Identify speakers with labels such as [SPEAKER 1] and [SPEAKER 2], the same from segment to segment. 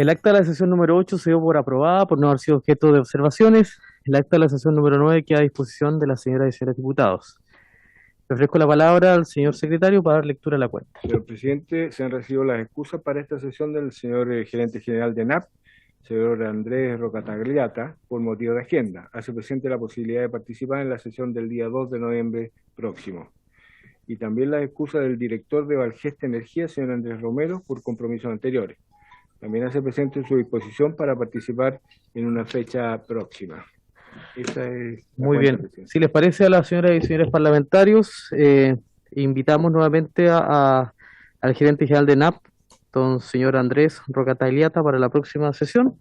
[SPEAKER 1] El acta de la sesión número 8 se dio por aprobada por no haber sido objeto de observaciones. El acta de la sesión número 9 queda a disposición de las señoras y señores diputados. Le ofrezco la palabra al señor secretario para dar lectura a la cuenta.
[SPEAKER 2] Señor presidente, se han recibido las excusas para esta sesión del señor gerente general de ENAP, señor Andrés Rocatagliata, por motivo de agenda. Hace presente la posibilidad de participar en la sesión del día 2 de noviembre próximo. Y también la excusa del director de Valgesta Energía, señor Andrés Romero, por compromisos anteriores. También hace presente su disposición para participar en una fecha próxima. Esa es la
[SPEAKER 1] Muy
[SPEAKER 2] cuenta,
[SPEAKER 1] bien.
[SPEAKER 2] presidente.
[SPEAKER 1] Si les parece a las señoras y señores parlamentarios, invitamos nuevamente al gerente general de NAP, don señor Andrés Rocatagliata, para la próxima sesión,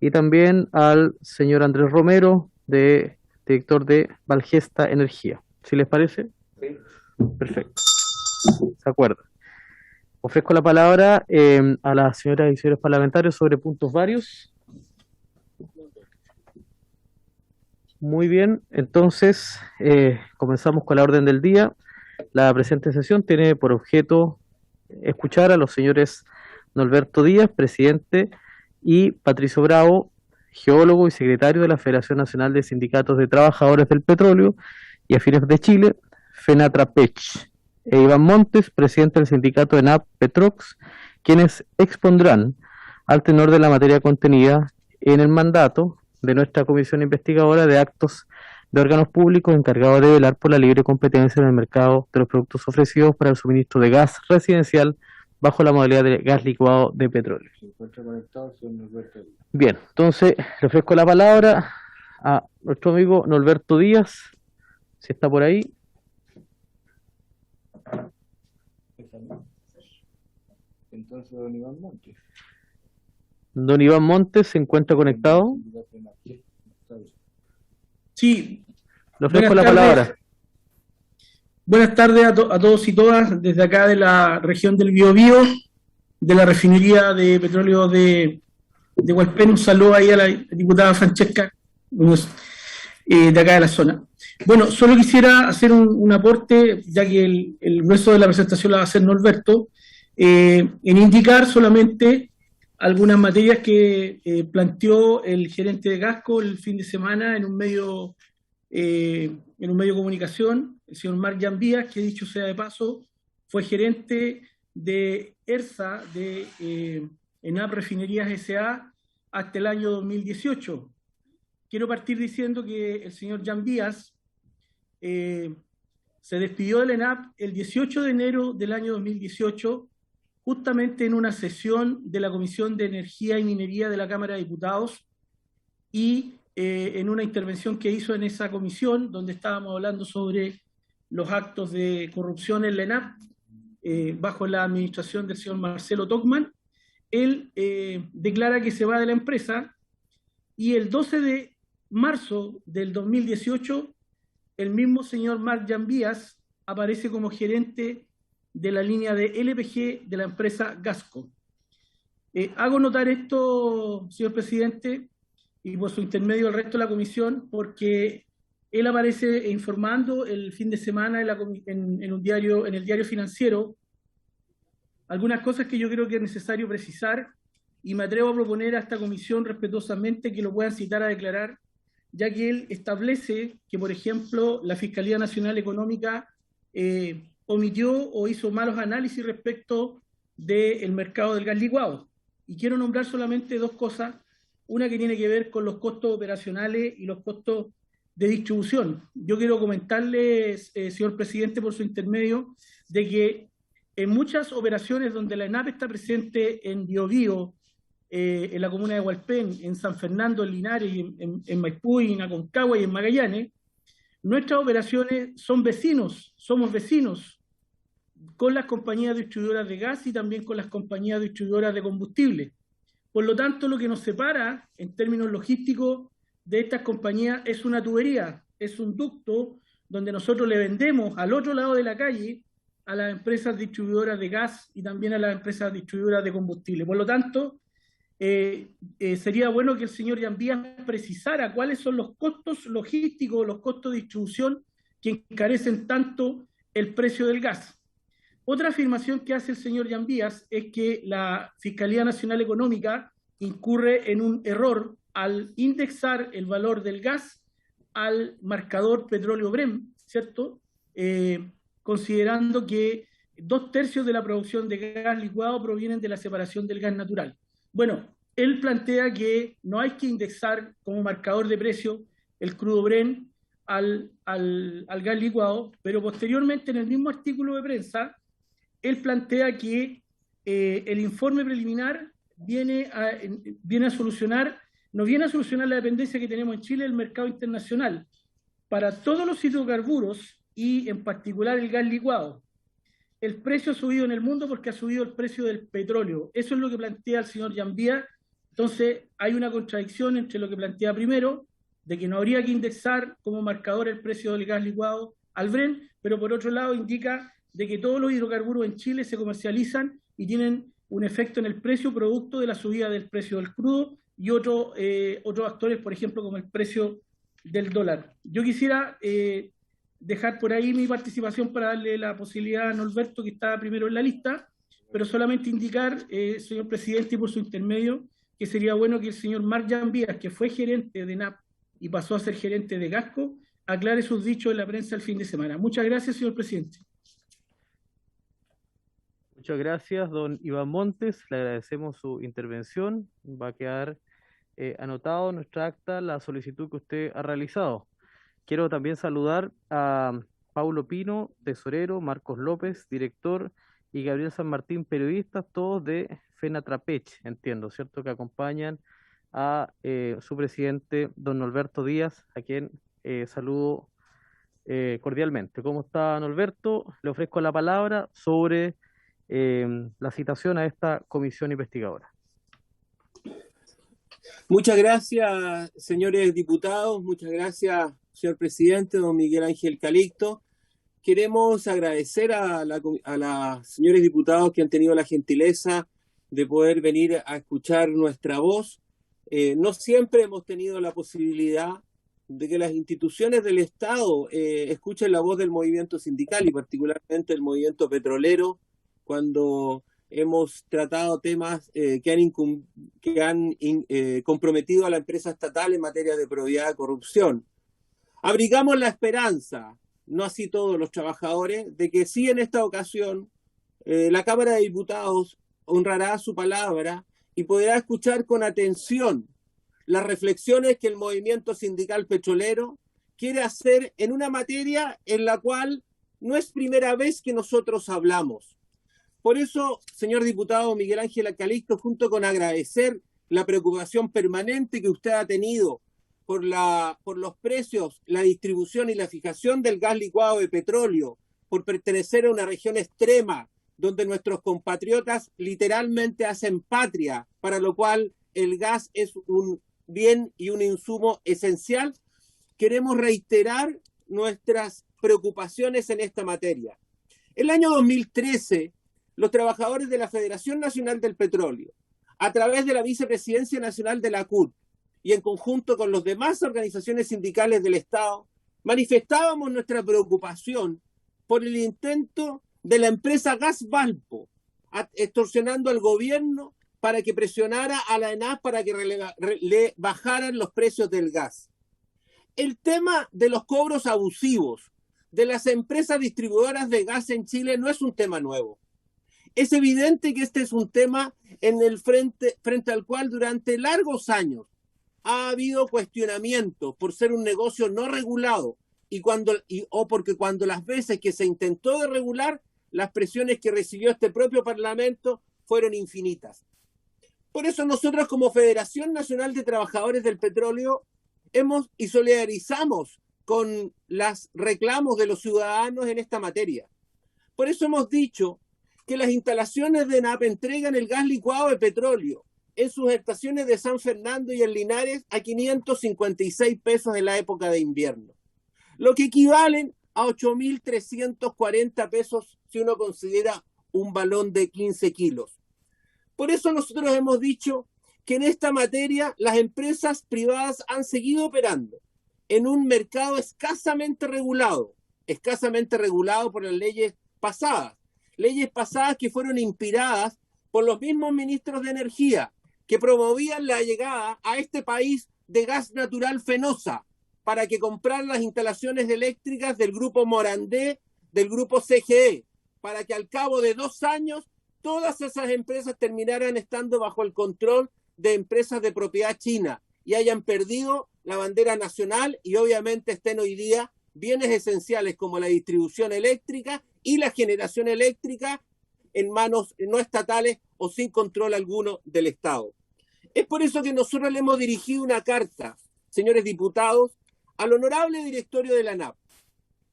[SPEAKER 1] y también al señor Andrés Romero, director de Valgesta Energía. ¿Si les parece?
[SPEAKER 2] Sí.
[SPEAKER 1] Perfecto. De acuerdo. Ofrezco la palabra a las señoras y señores parlamentarios sobre puntos varios. Muy bien, entonces comenzamos con la orden del día. La presente sesión tiene por objeto escuchar a los señores Norberto Díaz, presidente, y Patricio Bravo, geólogo y secretario de la Federación Nacional de Sindicatos de Trabajadores del Petróleo y Afines de Chile, FENATRAPECH, e Iván Montes, presidente del sindicato ENAP Petrox, quienes expondrán al tenor de la materia contenida en el mandato de nuestra comisión investigadora de actos de órganos públicos encargados de velar por la libre competencia en el mercado de los productos ofrecidos para el suministro de gas residencial bajo la modalidad de gas licuado de petróleo.
[SPEAKER 2] Se encuentra conectado el señor Norberto Díaz.
[SPEAKER 1] Bien, entonces le ofrezco la palabra a nuestro amigo Norberto Díaz, si está por ahí.
[SPEAKER 2] Entonces, don Iván Montes.
[SPEAKER 1] Don Iván Montes se encuentra conectado.
[SPEAKER 3] Sí,
[SPEAKER 1] Le ofrezco
[SPEAKER 3] buenas
[SPEAKER 1] la
[SPEAKER 3] tardes.
[SPEAKER 1] palabra.
[SPEAKER 3] Buenas tardes a todos y todas desde acá de la región del Biobío, de la refinería de petróleo de Hualpén. Un saludo ahí a la diputada Francesca de acá de la zona. Bueno, solo quisiera hacer un aporte, ya que el grueso de la presentación la va a hacer Norberto, en indicar solamente algunas materias que planteó el gerente de Gasco el fin de semana en un medio de comunicación, el señor Marc Llambías, que dicho sea de paso, fue gerente de ERSA, de ENAP Refinerías S.A., hasta el año 2018. Quiero partir diciendo que el señor Llambías se despidió del ENAP el 18 de enero del año 2018, justamente en una sesión de la Comisión de Energía y Minería de la Cámara de Diputados, y en una intervención que hizo en esa comisión, donde estábamos hablando sobre los actos de corrupción en la ENAP, bajo la administración del señor Marcelo Tocman. Él declara que se va de la empresa, y el 12 de marzo del 2018, el mismo señor Marc Llambías aparece como gerente de la línea de LPG de la empresa Gasco. Hago notar esto, señor presidente, y por su intermedio el resto de la comisión, porque él aparece informando el fin de semana en el diario financiero, algunas cosas que yo creo que es necesario precisar, y me atrevo a proponer a esta comisión respetuosamente que lo puedan citar a declarar, ya que él establece que, por ejemplo, la Fiscalía Nacional Económica omitió o hizo malos análisis respecto del mercado del gas licuado. Y quiero nombrar solamente dos cosas, una que tiene que ver con los costos operacionales y los costos de distribución. Yo quiero comentarles, señor presidente, por su intermedio, de que en muchas operaciones donde la ENAP está presente en Biobío, en la comuna de Hualpén, en San Fernando, en Linares, en Maipú, en Aconcagua y en Magallanes, nuestras operaciones son vecinos, somos vecinos con las compañías distribuidoras de gas y también con las compañías distribuidoras de combustible. Por lo tanto, lo que nos separa en términos logísticos de estas compañías es una tubería, es un ducto donde nosotros le vendemos al otro lado de la calle a las empresas distribuidoras de gas y también a las empresas distribuidoras de combustible. Por lo tanto, sería bueno que el señor Llambías precisara cuáles son los costos logísticos, los costos de distribución que encarecen tanto el precio del gas. Otra afirmación que hace el señor Llambías es que la Fiscalía Nacional Económica incurre en un error al indexar el valor del gas al marcador petróleo Brent, ¿cierto? Considerando que 2/3 de la producción de gas licuado provienen de la separación del gas natural. Bueno, él plantea que no hay que indexar como marcador de precio el crudo Brent al gas licuado, pero posteriormente en el mismo artículo de prensa, él plantea que el informe preliminar viene a solucionar, no viene a solucionar la dependencia que tenemos en Chile del mercado internacional para todos los hidrocarburos y en particular el gas licuado. El precio ha subido en el mundo porque ha subido el precio del petróleo. Eso es lo que plantea el señor Yambía. Entonces hay una contradicción entre lo que plantea primero, de que no habría que indexar como marcador el precio del gas licuado al Brent, pero por otro lado indica de que todos los hidrocarburos en Chile se comercializan y tienen un efecto en el precio producto de la subida del precio del crudo y otros actores, por ejemplo, como el precio del dólar. Yo quisiera dejar por ahí mi participación para darle la posibilidad a Norberto, que está primero en la lista, pero solamente indicar, señor presidente, y por su intermedio, que sería bueno que el señor Marc Yambías, que fue gerente de NAP y pasó a ser gerente de Gasco, aclare sus dichos en la prensa el fin de semana. Muchas gracias, señor presidente.
[SPEAKER 1] Muchas gracias, don Iván Montes. Le agradecemos su intervención. Va a quedar anotado en nuestra acta la solicitud que usted ha realizado. Quiero también saludar a Paulo Pino, tesorero, Marcos López, director, y Gabriel San Martín, periodistas, todos de FENATRAPECH, entiendo, ¿cierto? Que acompañan a su presidente, don Norberto Díaz, a quien saludo cordialmente. ¿Cómo está, Norberto? Le ofrezco la palabra sobre la citación a esta comisión investigadora.
[SPEAKER 4] Muchas gracias, señores diputados, muchas gracias, señor presidente, don Miguel Ángel Calixto. Queremos agradecer a los señores diputados que han tenido la gentileza de poder venir a escuchar nuestra voz. No siempre hemos tenido la posibilidad de que las instituciones del Estado escuchen la voz del movimiento sindical y particularmente el movimiento petrolero cuando hemos tratado temas que han comprometido a la empresa estatal en materia de probidad y corrupción. Abrigamos la esperanza, no así todos los trabajadores, de que sí en esta ocasión la Cámara de Diputados honrará su palabra y podrá escuchar con atención las reflexiones que el movimiento sindical petrolero quiere hacer en una materia en la cual no es primera vez que nosotros hablamos. Por eso, señor diputado Miguel Ángel Calixto, junto con agradecer la preocupación permanente que usted ha tenido por los precios, la distribución y la fijación del gas licuado de petróleo, por pertenecer a una región extrema donde nuestros compatriotas literalmente hacen patria, para lo cual el gas es un bien y un insumo esencial, queremos reiterar nuestras preocupaciones en esta materia. El año 2013, los trabajadores de la Federación Nacional del Petróleo, a través de la Vicepresidencia Nacional de la CUT y en conjunto con las demás organizaciones sindicales del Estado, manifestábamos nuestra preocupación por el intento de la empresa Gas Valpo, extorsionando al gobierno para que presionara a la ENAP para que le bajaran los precios del gas. El tema de los cobros abusivos de las empresas distribuidoras de gas en Chile no es un tema nuevo. Es evidente que este es un tema en el frente al cual durante largos años ha habido cuestionamientos por ser un negocio no regulado o porque cuando las veces que se intentó de regular, las presiones que recibió este propio Parlamento fueron infinitas. Por eso nosotros como Federación Nacional de Trabajadores del Petróleo solidarizamos con los reclamos de los ciudadanos en esta materia. Por eso hemos dicho que las instalaciones de ENAP entregan el gas licuado de petróleo en sus estaciones de San Fernando y en Linares a 556 pesos en la época de invierno, lo que equivalen a 8.340 pesos si uno considera un balón de 15 kilos. Por eso nosotros hemos dicho que en esta materia las empresas privadas han seguido operando en un mercado escasamente regulado por las leyes pasadas que fueron inspiradas por los mismos ministros de Energía, que promovían la llegada a este país de gas natural Fenosa para que compraran las instalaciones eléctricas del grupo Morandé, del grupo CGE, para que al cabo de 2 años todas esas empresas terminaran estando bajo el control de empresas de propiedad china y hayan perdido la bandera nacional y obviamente estén hoy día bienes esenciales como la distribución eléctrica y la generación eléctrica en manos no estatales o sin control alguno del Estado. Es por eso que nosotros le hemos dirigido una carta, señores diputados, al honorable directorio de la ANAP.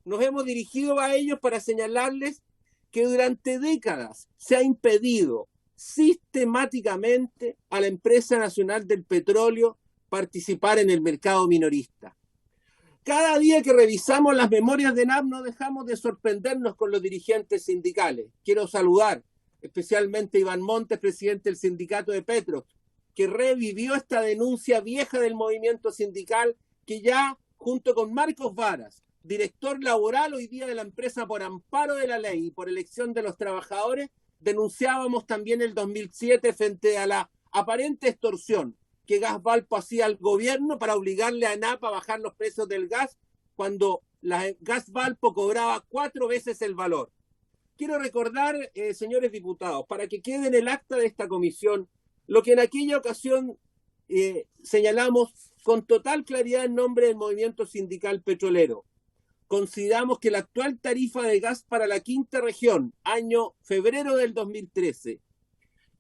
[SPEAKER 4] Nos hemos dirigido a ellos para señalarles que durante décadas se ha impedido sistemáticamente a la empresa nacional del petróleo participar en el mercado minorista. Cada día que revisamos las memorias de ANAP no dejamos de sorprendernos con los dirigentes sindicales. Quiero saludar especialmente a Iván Montes, presidente del sindicato de Petro, que revivió esta denuncia vieja del movimiento sindical que ya, junto con Marcos Varas, director laboral hoy día de la empresa por amparo de la ley y por elección de los trabajadores, denunciábamos también el 2007 frente a la aparente extorsión que Gas Valpo hacía al gobierno para obligarle a ANAP a bajar los precios del gas cuando la Gas Valpo cobraba 4 veces el valor. Quiero recordar, señores diputados, para que quede en el acta de esta comisión, lo que en aquella ocasión señalamos con total claridad en nombre del movimiento sindical petrolero. Consideramos que la actual tarifa de gas para la quinta región, año febrero del 2013,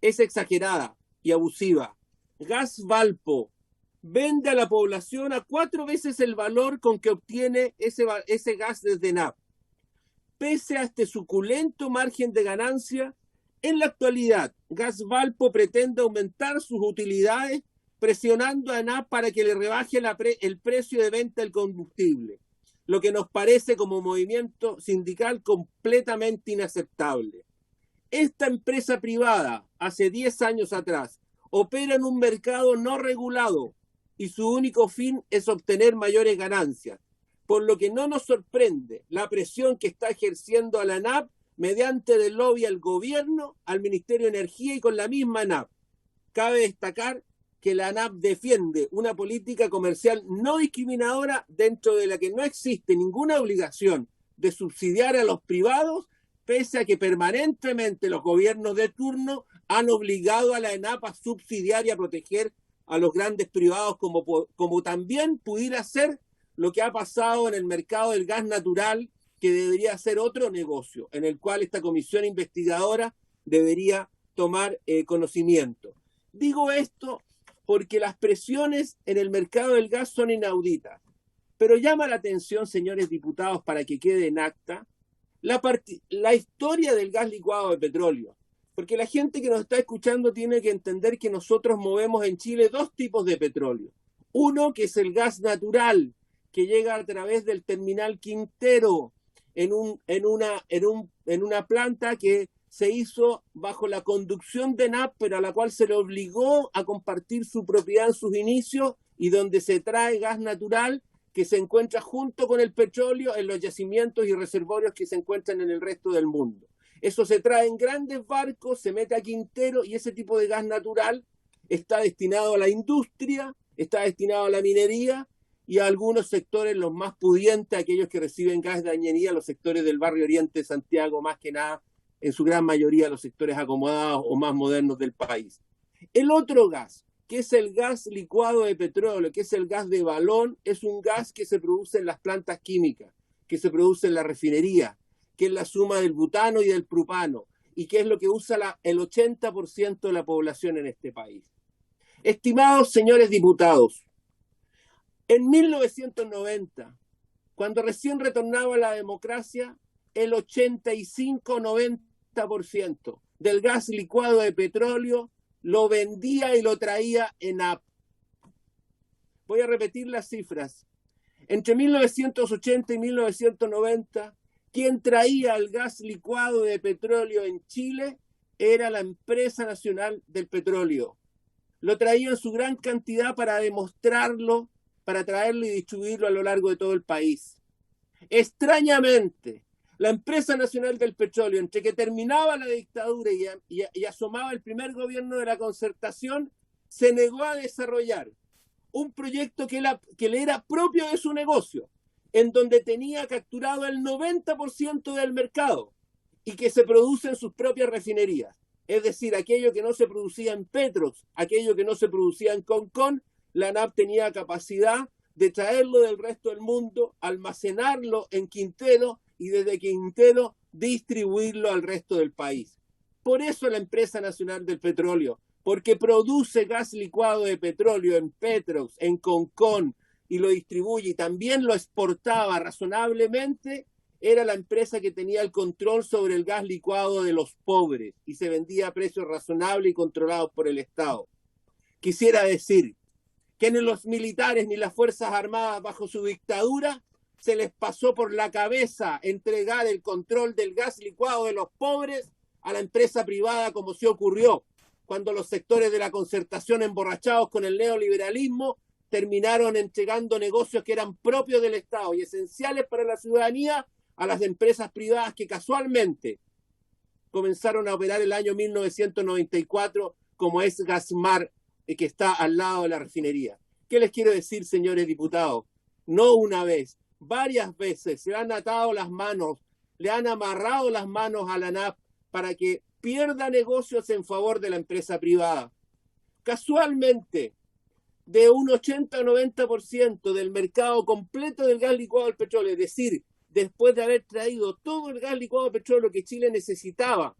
[SPEAKER 4] es exagerada y abusiva. Gas Valpo vende a la población a 4 veces el valor con que obtiene ese gas desde ANAP. Pese a este suculento margen de ganancia, en la actualidad, Gas Valpo pretende aumentar sus utilidades presionando a ANAP para que le rebaje el precio de venta del combustible, lo que nos parece como movimiento sindical completamente inaceptable. Esta empresa privada, hace 10 años atrás, opera en un mercado no regulado y su único fin es obtener mayores ganancias, por lo que no nos sorprende la presión que está ejerciendo a la ANAP mediante del lobby al gobierno, al Ministerio de Energía y con la misma ANAP. Cabe destacar que la ANAP defiende una política comercial no discriminadora dentro de la que no existe ninguna obligación de subsidiar a los privados, pese a que permanentemente los gobiernos de turno han obligado a la ANAP a subsidiar y a proteger a los grandes privados, como también pudiera ser lo que ha pasado en el mercado del gas natural, que debería ser otro negocio, en el cual esta comisión investigadora debería tomar conocimiento. Digo esto porque las presiones en el mercado del gas son inauditas, pero llama la atención, señores diputados, para que quede en acta, la historia del gas licuado de petróleo, porque la gente que nos está escuchando tiene que entender que nosotros movemos en Chile 2 tipos de petróleo. Uno, que es el gas natural, que llega a través del terminal Quintero, en una planta que se hizo bajo la conducción de ANAP, pero a la cual se le obligó a compartir su propiedad en sus inicios y donde se trae gas natural que se encuentra junto con el petróleo en los yacimientos y reservorios que se encuentran en el resto del mundo. Eso se trae en grandes barcos, se mete a Quintero y ese tipo de gas natural está destinado a la industria, está destinado a la minería y a algunos sectores, los más pudientes, aquellos que reciben gas de dañería, los sectores del barrio Oriente de Santiago, más que nada, en su gran mayoría los sectores acomodados o más modernos del país. El otro gas, que es el gas licuado de petróleo, que es el gas de balón, es un gas que se produce en las plantas químicas, que se produce en la refinería, que es la suma del butano y del propano, y que es lo que usa el 80% de la población en este país. Estimados señores diputados, en 1990, cuando recién retornaba la democracia, el 85-90% del gas licuado de petróleo lo vendía y lo traía ENAP. Voy a repetir las cifras. Entre 1980 y 1990, quien traía el gas licuado de petróleo en Chile era la Empresa Nacional del Petróleo. Lo traía en su gran cantidad para demostrarlo, para traerlo y distribuirlo a lo largo de todo el país. Extrañamente, la Empresa Nacional del Petróleo, entre que terminaba la dictadura y asomaba el primer gobierno de la Concertación, se negó a desarrollar un proyecto que le era propio de su negocio, en donde tenía capturado el 90% del mercado y que se produce en sus propias refinerías. Es decir, aquello que no se producía en Petrox, aquello que no se producía en Concón, la ANAP tenía capacidad de traerlo del resto del mundo, almacenarlo en Quintero y desde Quintero distribuirlo al resto del país. Por eso la Empresa Nacional del Petróleo, porque produce gas licuado de petróleo en Petrox, en Concón, y lo distribuye y también lo exportaba razonablemente, era la empresa que tenía el control sobre el gas licuado de los pobres y se vendía a precios razonables y controlados por el Estado. Quisiera decir que ni los militares ni las Fuerzas Armadas bajo su dictadura se les pasó por la cabeza entregar el control del gas licuado de los pobres a la empresa privada, como se ocurrió cuando los sectores de la concertación, emborrachados con el neoliberalismo, terminaron entregando negocios que eran propios del Estado y esenciales para la ciudadanía a las empresas privadas que casualmente comenzaron a operar el año 1994, como es Gasmar, que está al lado de la refinería. ¿Qué les quiero decir, señores diputados? No una vez, varias veces se han atado las manos, le han amarrado las manos a la ANAP para que pierda negocios en favor de la empresa privada. Casualmente, de un 80 o 90% del mercado completo del gas licuado del petróleo, es decir, después de haber traído todo el gas licuado de petróleo que Chile necesitaba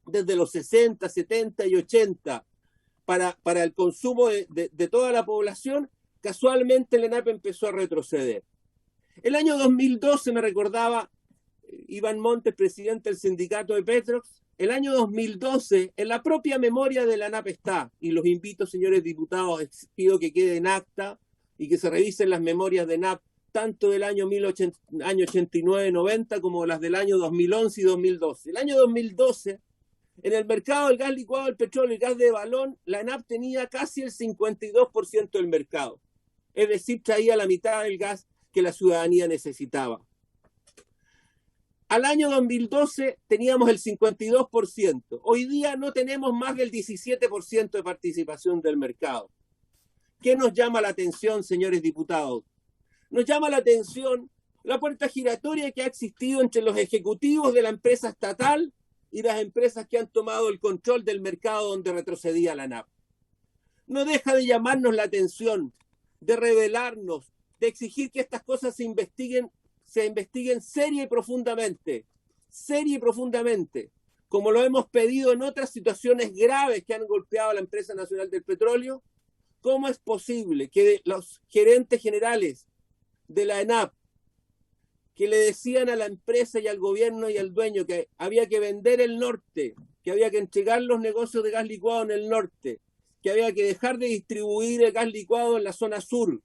[SPEAKER 4] desde los 60, 70 y 80 para el consumo de toda la población, casualmente la ENAP empezó a retroceder. El año 2012, me recordaba Iván Montes, presidente del sindicato de Petrox, el año 2012, en la propia memoria de la ANAP está, y los invito, señores diputados, pido que quede en acta y que se revisen las memorias de ANAP, tanto del año 89-90 como las del año 2011 y 2012. El año 2012, en el mercado del gas licuado del petróleo y gas de balón, la ANAP tenía casi el 52% del mercado. Es decir, traía la mitad del gas que la ciudadanía necesitaba. Al año 2012 teníamos el 52%. Hoy día no tenemos más del 17% de participación del mercado. ¿Qué nos llama la atención, señores diputados? Nos llama la atención la puerta giratoria que ha existido entre los ejecutivos de la empresa estatal y las empresas que han tomado el control del mercado donde retrocedía la ANAP. No deja de llamarnos la atención, de revelarnos, de exigir que estas cosas se investiguen seria y profundamente, como lo hemos pedido en otras situaciones graves que han golpeado a la Empresa Nacional del Petróleo. ¿Cómo es posible que los gerentes generales de la ENAP, que le decían a la empresa y al gobierno y al dueño que había que vender el norte, que había que entregar los negocios de gas licuado en el norte, que había que dejar de distribuir el gas licuado en la zona sur,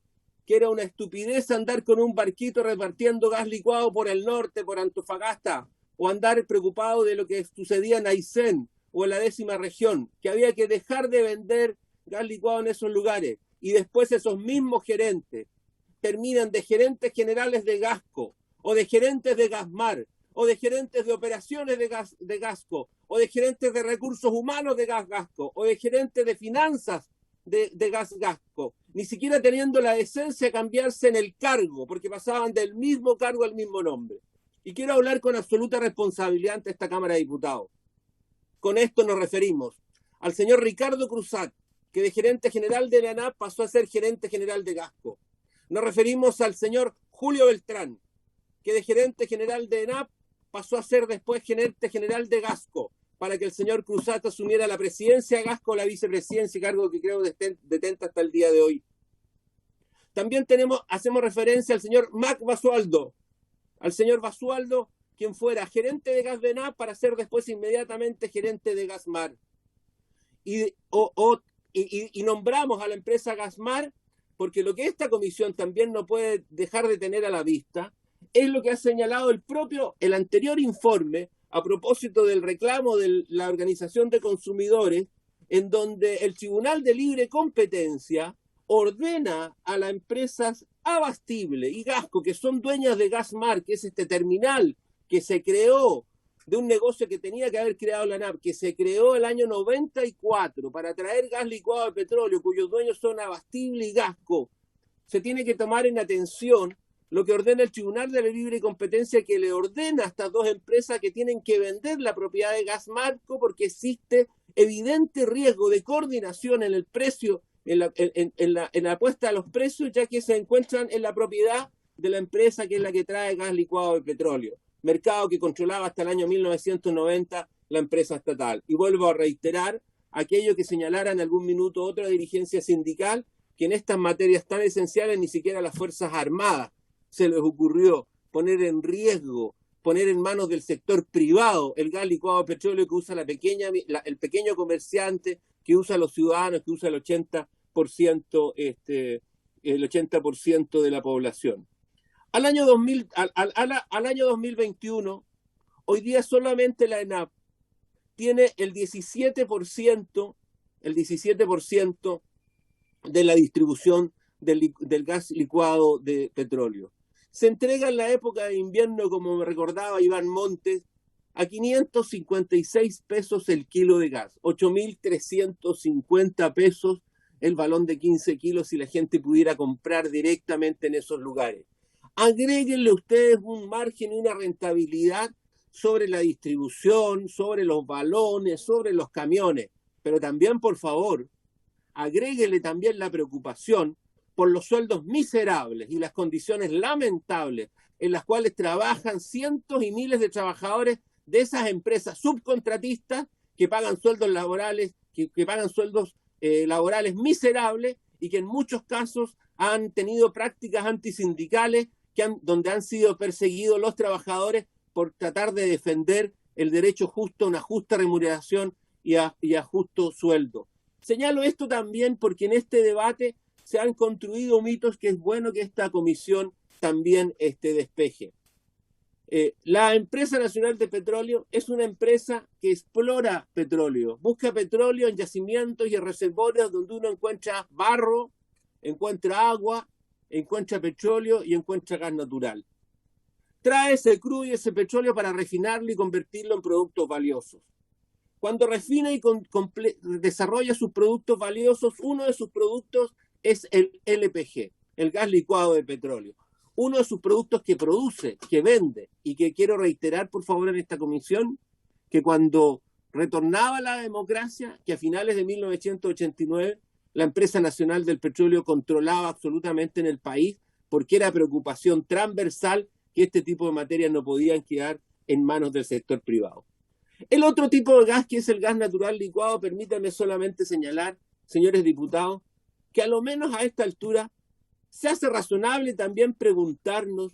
[SPEAKER 4] que era una estupidez andar con un barquito repartiendo gas licuado por el norte, por Antofagasta, o andar preocupado de lo que sucedía en Aysén o en la 10ª región, que había que dejar de vender gas licuado en esos lugares, y después esos mismos gerentes terminan de gerentes generales de Gasco, o de gerentes de Gasmar, o de gerentes de operaciones de Gasco, o de gerentes de recursos humanos de Gas Gasco, o de gerentes de finanzas de Gas Gasco, ni siquiera teniendo la decencia de cambiarse en el cargo, porque pasaban del mismo cargo al mismo nombre. Y quiero hablar con absoluta responsabilidad ante esta Cámara de Diputados. Con esto nos referimos al señor Ricardo Cruzat, que de gerente general de la ANAP pasó a ser gerente general de Gasco. Nos referimos al señor Julio Beltrán, que de gerente general de ENAP pasó a ser después gerente general de Gasco, para que el señor Cruzat asumiera la presidencia de Gasco, la vicepresidencia, cargo que creo detenta hasta el día de hoy. También hacemos referencia al señor Mac Basualdo, quien fuera gerente de Gas de ENAP para ser después inmediatamente gerente de Gasmar. Y nombramos a la empresa Gasmar porque lo que esta comisión también no puede dejar de tener a la vista es lo que ha señalado el anterior informe a propósito del reclamo de la Organización de Consumidores, en donde el Tribunal de Libre Competencia ordena a las empresas Abastible y Gasco, que son dueñas de Gasmar, que es este terminal que se creó de un negocio que tenía que haber creado la ANAP, que se creó el año 94 para traer gas licuado de petróleo, cuyos dueños son Abastible y Gasco, se tiene que tomar en atención lo que ordena el Tribunal de la Libre Competencia, que le ordena a estas dos empresas que tienen que vender la propiedad de Gasmarco porque existe evidente riesgo de coordinación en el precio, en la apuesta a los precios, ya que se encuentran en la propiedad de la empresa que es la que trae gas licuado de petróleo, mercado que controlaba hasta el año 1990 la empresa estatal. Y vuelvo a reiterar aquello que señalara en algún minuto otra dirigencia sindical, que en estas materias tan esenciales ni siquiera las Fuerzas Armadas se les ocurrió poner en riesgo, poner en manos del sector privado el gas licuado de petróleo que usa el pequeño comerciante, que usa los ciudadanos, que usa el 80%, el 80% de la población. Al año 2021, hoy día solamente la ENAP tiene el 17% de la distribución del gas licuado de petróleo. Se entrega en la época de invierno, como me recordaba Iván Montes, a 556 pesos el kilo de gas, 8.350 pesos el balón de 15 kilos si la gente pudiera comprar directamente en esos lugares. Agréguenle ustedes un margen y una rentabilidad sobre la distribución, sobre los balones, sobre los camiones, pero también, por favor, agréguenle también la preocupación por los sueldos miserables y las condiciones lamentables en las cuales trabajan cientos y miles de trabajadores de esas empresas subcontratistas que pagan sueldos laborales, que pagan sueldos laborales miserables y que en muchos casos han tenido prácticas antisindicales donde han sido perseguidos los trabajadores por tratar de defender el derecho justo a una justa remuneración y a justo sueldo. Señalo esto también porque en este debate se han construido mitos que es bueno que esta comisión también despeje. La Empresa Nacional de Petróleo es una empresa que explora petróleo, busca petróleo en yacimientos y en reservorios donde uno encuentra barro, encuentra agua, encuentra petróleo y encuentra gas natural. Trae ese crudo y ese petróleo para refinarlo y convertirlo en productos valiosos. Cuando refina y desarrolla sus productos valiosos, uno de sus productos es el LPG, el gas licuado de petróleo. Uno de sus productos que produce, que vende, y que quiero reiterar, por favor, en esta comisión, que cuando retornaba la democracia, que a finales de 1989, la Empresa Nacional del Petróleo controlaba absolutamente en el país, porque era preocupación transversal que este tipo de materias no podían quedar en manos del sector privado. El otro tipo de gas, que es el gas natural licuado, permítanme solamente señalar, señores diputados, que a lo menos a esta altura se hace razonable también preguntarnos,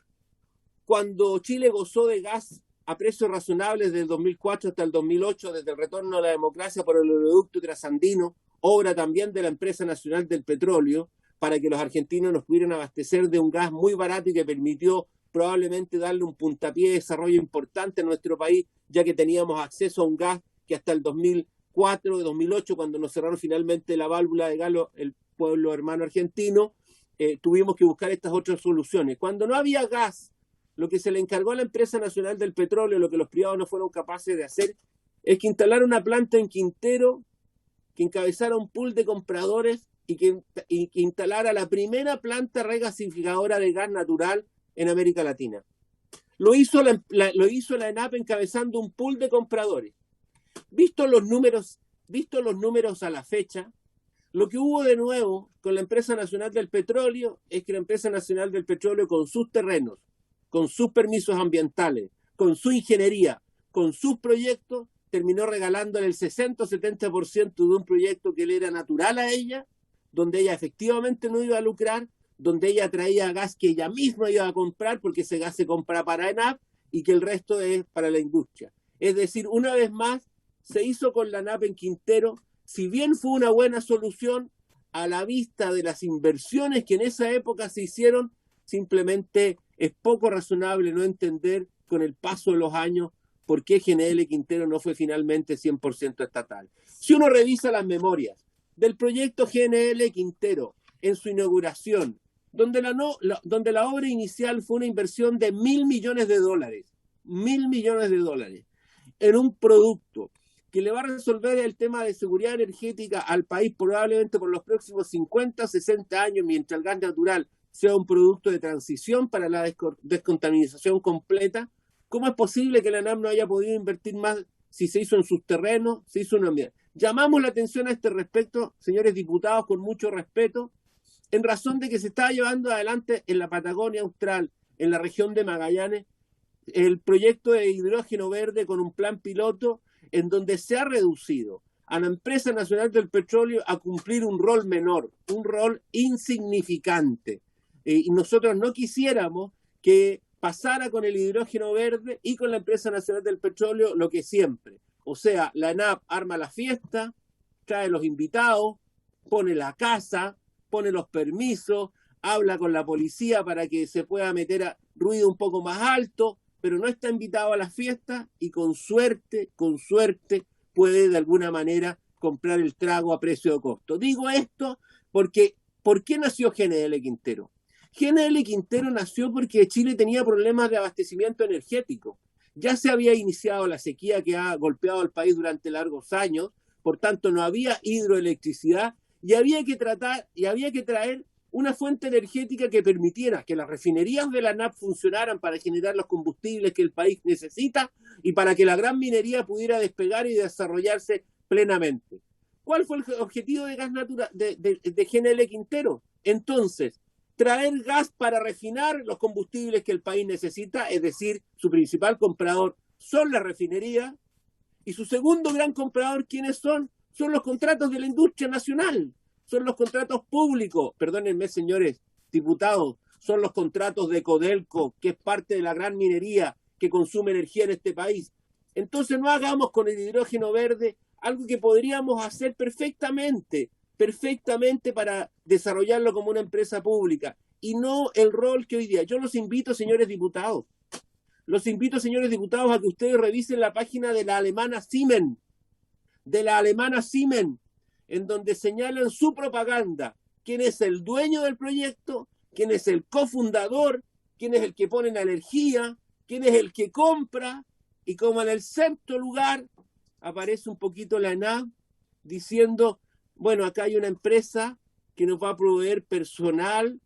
[SPEAKER 4] cuando Chile gozó de gas a precios razonables desde el 2004 hasta el 2008, desde el retorno a la democracia por el oleoducto trasandino, obra también de la Empresa Nacional del Petróleo, para que los argentinos nos pudieran abastecer de un gas muy barato y que permitió probablemente darle un puntapié de desarrollo importante en nuestro país, ya que teníamos acceso a un gas que hasta el 2004, 2008, cuando nos cerraron finalmente la válvula de gas, el pueblo hermano argentino, tuvimos que buscar estas otras soluciones. Cuando no había gas, lo que se le encargó a la Empresa Nacional del Petróleo, lo que los privados no fueron capaces de hacer, es que instalara una planta en Quintero, que encabezara un pool de compradores y que instalara la primera planta regasificadora de gas natural en América Latina. Lo hizo la ENAP encabezando un pool de compradores. Visto los números a la fecha, lo que hubo de nuevo con la Empresa Nacional del Petróleo es que la Empresa Nacional del Petróleo, con sus terrenos, con sus permisos ambientales, con su ingeniería, con sus proyectos, terminó regalándole el 60 o 70% de un proyecto que le era natural a ella, donde ella efectivamente no iba a lucrar, donde ella traía gas que ella misma iba a comprar, porque ese gas se compra para ENAP y que el resto es para la industria. Es decir, una vez más, se hizo con la ENAP en Quintero, si bien fue una buena solución, a la vista de las inversiones que en esa época se hicieron, simplemente es poco razonable no entender con el paso de los años por qué GNL Quintero no fue finalmente 100% estatal. Si uno revisa las memorias del proyecto GNL Quintero en su inauguración, donde la obra inicial fue una inversión de $1.000 millones, $1.000 millones, en un producto que le va a resolver el tema de seguridad energética al país probablemente por los próximos 50 o 60 años, mientras el gas natural sea un producto de transición para la descontaminación completa, ¿cómo es posible que la ANAP no haya podido invertir más si se hizo en sus terrenos, se hizo en un ambiente? Llamamos la atención a este respecto, señores diputados, con mucho respeto, en razón de que se está llevando adelante en la Patagonia Austral, en la región de Magallanes, el proyecto de hidrógeno verde con un plan piloto en donde se ha reducido a la empresa nacional del petróleo a cumplir un rol menor, un rol insignificante. Y nosotros no quisiéramos que pasara con el hidrógeno verde y con la empresa nacional del petróleo lo que siempre. O sea, la ANAP arma la fiesta, trae los invitados, pone la casa, pone los permisos, habla con la policía para que se pueda meter a ruido un poco más alto, pero no está invitado a la fiesta y con suerte puede de alguna manera comprar el trago a precio de costo. Digo esto porque, ¿por qué nació GNL Quintero? GNL Quintero nació porque Chile tenía problemas de abastecimiento energético. Ya se había iniciado la sequía que ha golpeado al país durante largos años, por tanto no había hidroelectricidad y había que traer una fuente energética que permitiera que las refinerías de la ANAP funcionaran para generar los combustibles que el país necesita y para que la gran minería pudiera despegar y desarrollarse plenamente. ¿Cuál fue el objetivo de gas natural de GNL Quintero? Entonces, traer gas para refinar los combustibles que el país necesita, es decir, su principal comprador son las refinerías, y su segundo gran comprador, ¿quiénes son? Son los contratos de la industria nacional. Son los contratos públicos, perdónenme señores diputados, son los contratos de Codelco, que es parte de la gran minería que consume energía en este país. Entonces no hagamos con el hidrógeno verde algo que podríamos hacer perfectamente para desarrollarlo como una empresa pública, y no el rol que hoy día. Yo los invito, señores diputados, a que ustedes revisen la página de la alemana Siemens, en donde señalan su propaganda, quién es el dueño del proyecto, quién es el cofundador, quién es el que pone la energía, quién es el que compra, y como en el sexto lugar aparece un poquito la ANAP diciendo, bueno, acá hay una empresa que nos va a proveer personal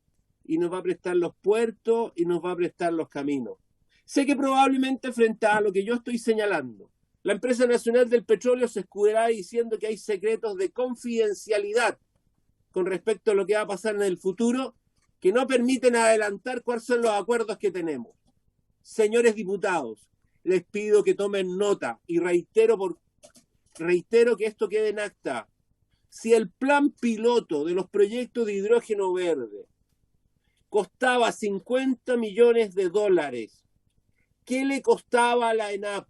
[SPEAKER 4] y nos va a prestar los puertos y nos va a prestar los caminos. Sé que probablemente frente a lo que yo estoy señalando, la empresa nacional del petróleo se escudará diciendo que hay secretos de confidencialidad con respecto a lo que va a pasar en el futuro que no permiten adelantar cuáles son los acuerdos que tenemos. Señores diputados, les pido que tomen nota y reitero que esto quede en acta. Si el plan piloto de los proyectos de hidrógeno verde costaba $50 millones, ¿qué le costaba a la ENAP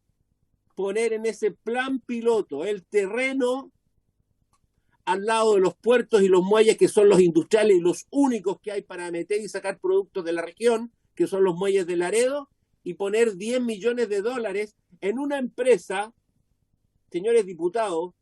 [SPEAKER 4] poner en ese plan piloto el terreno al lado de los puertos y los muelles, que son los industriales y los únicos que hay para meter y sacar productos de la región, que son los muelles de Laredo, y poner $10 millones en una empresa, señores diputados,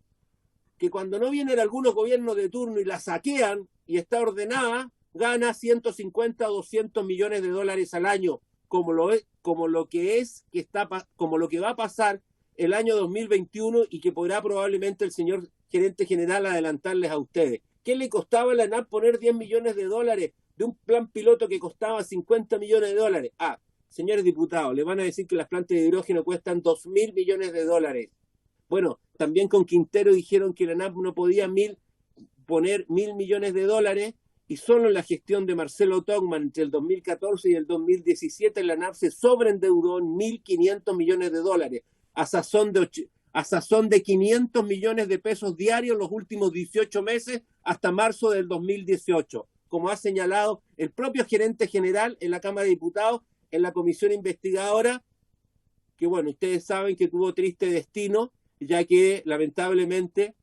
[SPEAKER 4] que cuando no vienen algunos gobiernos de turno y la saquean y está ordenada, gana 150 o 200 millones de dólares al año, como lo que va a pasar el año 2021 y que podrá probablemente el señor gerente general adelantarles a ustedes. ¿Qué le costaba a la ANAP poner 10 millones de dólares de un plan piloto que costaba 50 millones de dólares? Ah, señores diputados, le van a decir que las plantas de hidrógeno cuestan 2.000 millones de dólares. Bueno, también con Quintero dijeron que la ANAP no podía poner 1.000 millones de dólares, y solo en la gestión de Marcelo Togman entre el 2014 y el 2017 la ANAP se sobreendeudó en 1.500 millones de dólares, a sazón de 500 millones de pesos diarios los últimos 18 meses hasta marzo del 2018, como ha señalado el propio gerente general en la Cámara de Diputados, en la comisión investigadora, que bueno, ustedes saben que tuvo triste destino, ya que lamentablemente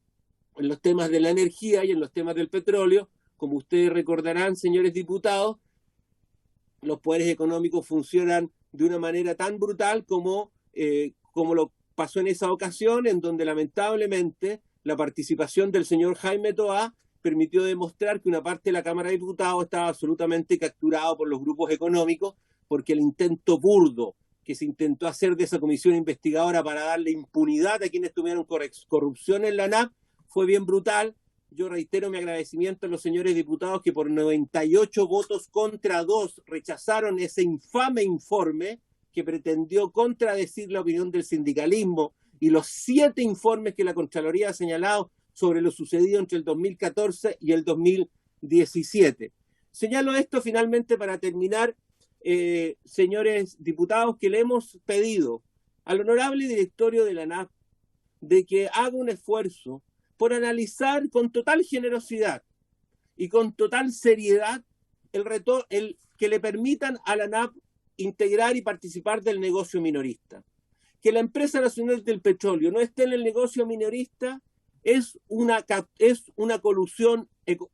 [SPEAKER 4] en los temas de la energía y en los temas del petróleo, como ustedes recordarán, señores diputados, los poderes económicos funcionan de una manera tan brutal como lo pasó en esa ocasión, en donde lamentablemente la participación del señor Jaime Toá permitió demostrar que una parte de la Cámara de Diputados estaba absolutamente capturado por los grupos económicos, porque el intento burdo que se intentó hacer de esa comisión investigadora para darle impunidad a quienes tuvieron corrupción en la ANAP fue bien brutal. Yo reitero mi agradecimiento a los señores diputados que por 98 votos contra 2 rechazaron ese infame informe que pretendió contradecir la opinión del sindicalismo y los 7 informes que la Contraloría ha señalado sobre lo sucedido entre el 2014 y el 2017. Señalo esto finalmente para terminar, señores diputados, que le hemos pedido al honorable directorio de la ANAP de que haga un esfuerzo por analizar con total generosidad y con total seriedad el que le permitan a la ANAP integrar y participar del negocio minorista. Que la empresa nacional del petróleo no esté en el negocio minorista es una colusión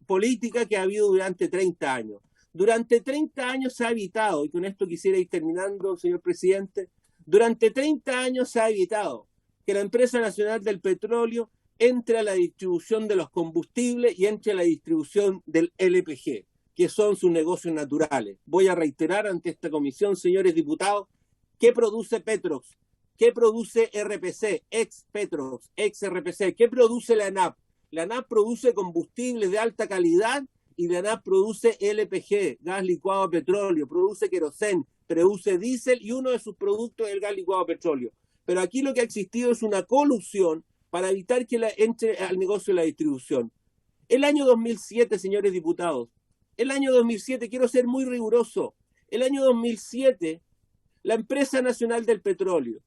[SPEAKER 4] política que ha habido durante 30 años. Durante 30 años se ha evitado, y con esto quisiera ir terminando, señor presidente, durante 30 años se ha evitado que la empresa nacional del petróleo entre a la distribución de los combustibles y entre a la distribución del LPG, que son sus negocios naturales. Voy a reiterar ante esta comisión, señores diputados, ¿qué produce Petrox? ¿Qué produce RPC, ex Petrox, ex RPC? ¿Qué produce la ANAP? La ANAP produce combustibles de alta calidad y la ANAP produce LPG, gas licuado a petróleo, produce querosén, produce diésel y uno de sus productos es el gas licuado a petróleo. Pero aquí lo que ha existido es una colusión para evitar que entre al negocio de la distribución. El año 2007, señores diputados, el año 2007, quiero ser muy riguroso, el año 2007, la empresa nacional del petróleo,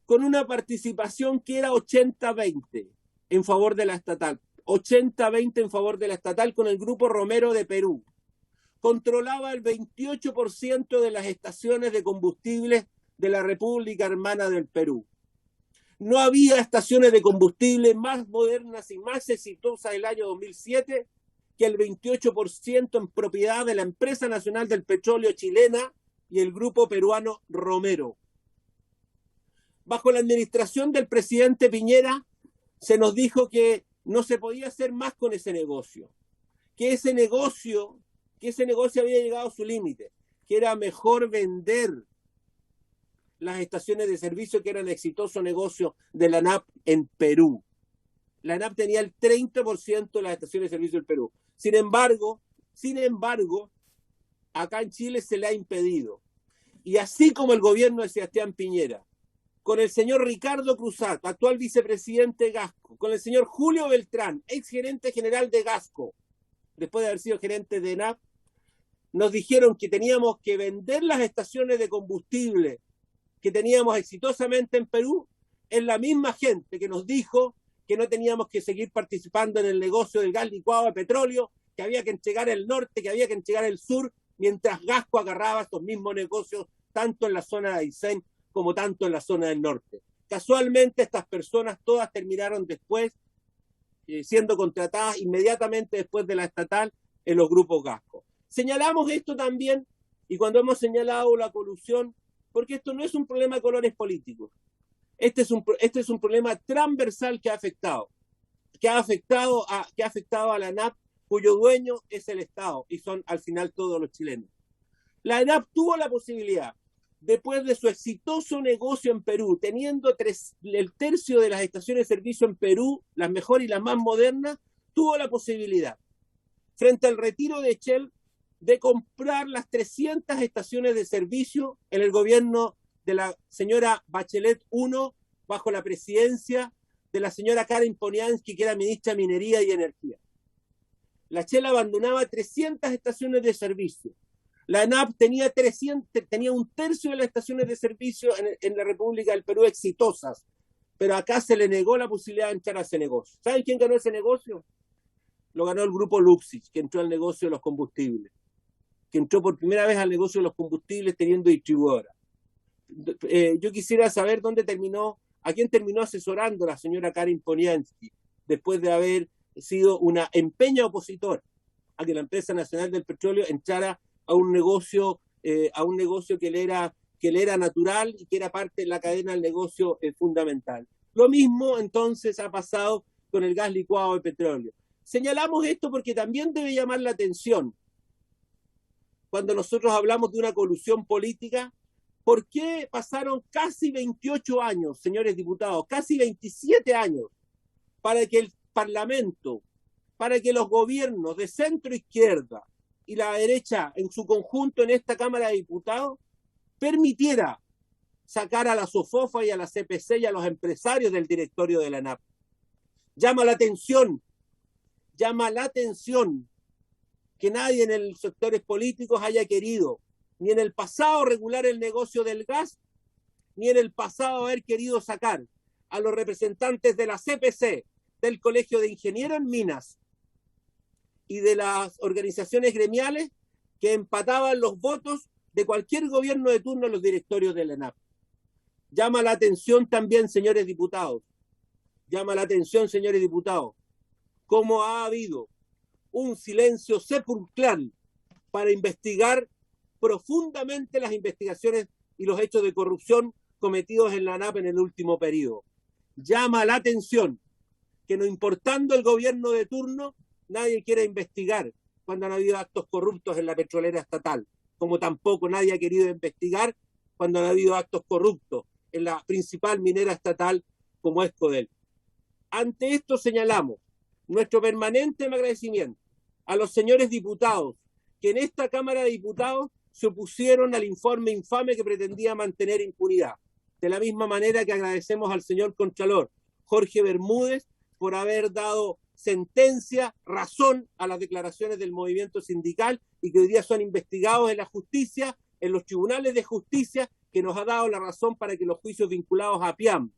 [SPEAKER 4] con una participación que era 80-20 en favor de la estatal, 80-20 en favor de la estatal con el Grupo Romero de Perú, controlaba el 28% de las estaciones de combustibles de la República Hermana del Perú. No había estaciones de combustible más modernas y más exitosas el año 2007 que el 28% en propiedad de la empresa nacional del petróleo chilena y el grupo peruano Romero. Bajo la administración del presidente Piñera se nos dijo que no se podía hacer más con ese negocio, que ese negocio había llegado a su límite, que era mejor vender las estaciones de servicio, que eran exitoso negocio de la ANAP en Perú. La ANAP tenía el 30% de las estaciones de servicio del Perú. Sin embargo, acá en Chile se le ha impedido. Y así como el gobierno de Sebastián Piñera, con el señor Ricardo Cruzato, actual vicepresidente de Gasco, con el señor Julio Beltrán, ex gerente general de Gasco, después de haber sido gerente de ANAP, nos dijeron que teníamos que vender las estaciones de combustible que teníamos exitosamente en Perú, es la misma gente que nos dijo que no teníamos que seguir participando en el negocio del gas licuado de petróleo, que había que entregar el norte, que había que entregar el sur, mientras Gasco agarraba estos mismos negocios tanto en la zona de Aysén como tanto en la zona del norte. Casualmente estas personas todas terminaron después siendo contratadas inmediatamente después de la estatal en los grupos Gasco. Señalamos esto también, y cuando hemos señalado la colusión, porque esto no es un problema de colores políticos, este es un problema transversal que ha afectado a la ANAP, cuyo dueño es el Estado, y son al final todos los chilenos. La ANAP tuvo la posibilidad, después de su exitoso negocio en Perú, teniendo el tercio de las estaciones de servicio en Perú, las mejores y las más modernas, tuvo la posibilidad, frente al retiro de Shell, de comprar las 300 estaciones de servicio en el gobierno de la señora Bachelet I, bajo la presidencia de la señora Karen Poniansky, que era ministra de Minería y Energía. La Shell abandonaba 300 estaciones de servicio. La ANAP tenía un tercio de las estaciones de servicio en la República del Perú exitosas, pero acá se le negó la posibilidad de entrar a ese negocio. ¿Saben quién ganó ese negocio? Lo ganó el grupo Luxich, que entró al negocio de los combustibles, que entró por primera vez al negocio de los combustibles teniendo distribuidora. Yo quisiera saber a quién terminó asesorando la señora Karen Poniansky, después de haber sido una empeña opositora a que la empresa nacional del petróleo entrara a un negocio que le era natural y que era parte de la cadena del negocio fundamental. Lo mismo entonces ha pasado con el gas licuado de petróleo. Señalamos esto porque también debe llamar la atención cuando nosotros hablamos de una colusión política, ¿Por qué pasaron casi 28 años, señores diputados, casi 27 años, para que el Parlamento, para que los gobiernos de centro-izquierda y la derecha en su conjunto en esta Cámara de Diputados permitiera sacar a la SOFOFA y a la CPC y a los empresarios del directorio de la ANAP? Llama la atención que nadie en los sectores políticos haya querido, ni en el pasado regular el negocio del gas, ni en el pasado haber querido sacar a los representantes de la CPC, del Colegio de Ingenieros en Minas y de las organizaciones gremiales que empataban los votos de cualquier gobierno de turno en los directorios de la ANAP. Llama la atención también, señores diputados, cómo ha habido un silencio sepulcral para investigar profundamente las investigaciones y los hechos de corrupción cometidos en la ANAP en el último periodo. Llama la atención que, no importando el gobierno de turno, nadie quiere investigar cuando han habido actos corruptos en la petrolera estatal, como tampoco nadie ha querido investigar cuando han habido actos corruptos en la principal minera estatal como es Codel. Ante esto señalamos nuestro permanente agradecimiento a los señores diputados que en esta Cámara de Diputados se opusieron al informe infame que pretendía mantener impunidad. De la misma manera que agradecemos al señor Contralor Jorge Bermúdez por haber dado sentencia, razón a las declaraciones del movimiento sindical y que hoy día son investigados en la justicia, en los tribunales de justicia, que nos ha dado la razón para que los juicios vinculados a PIAM,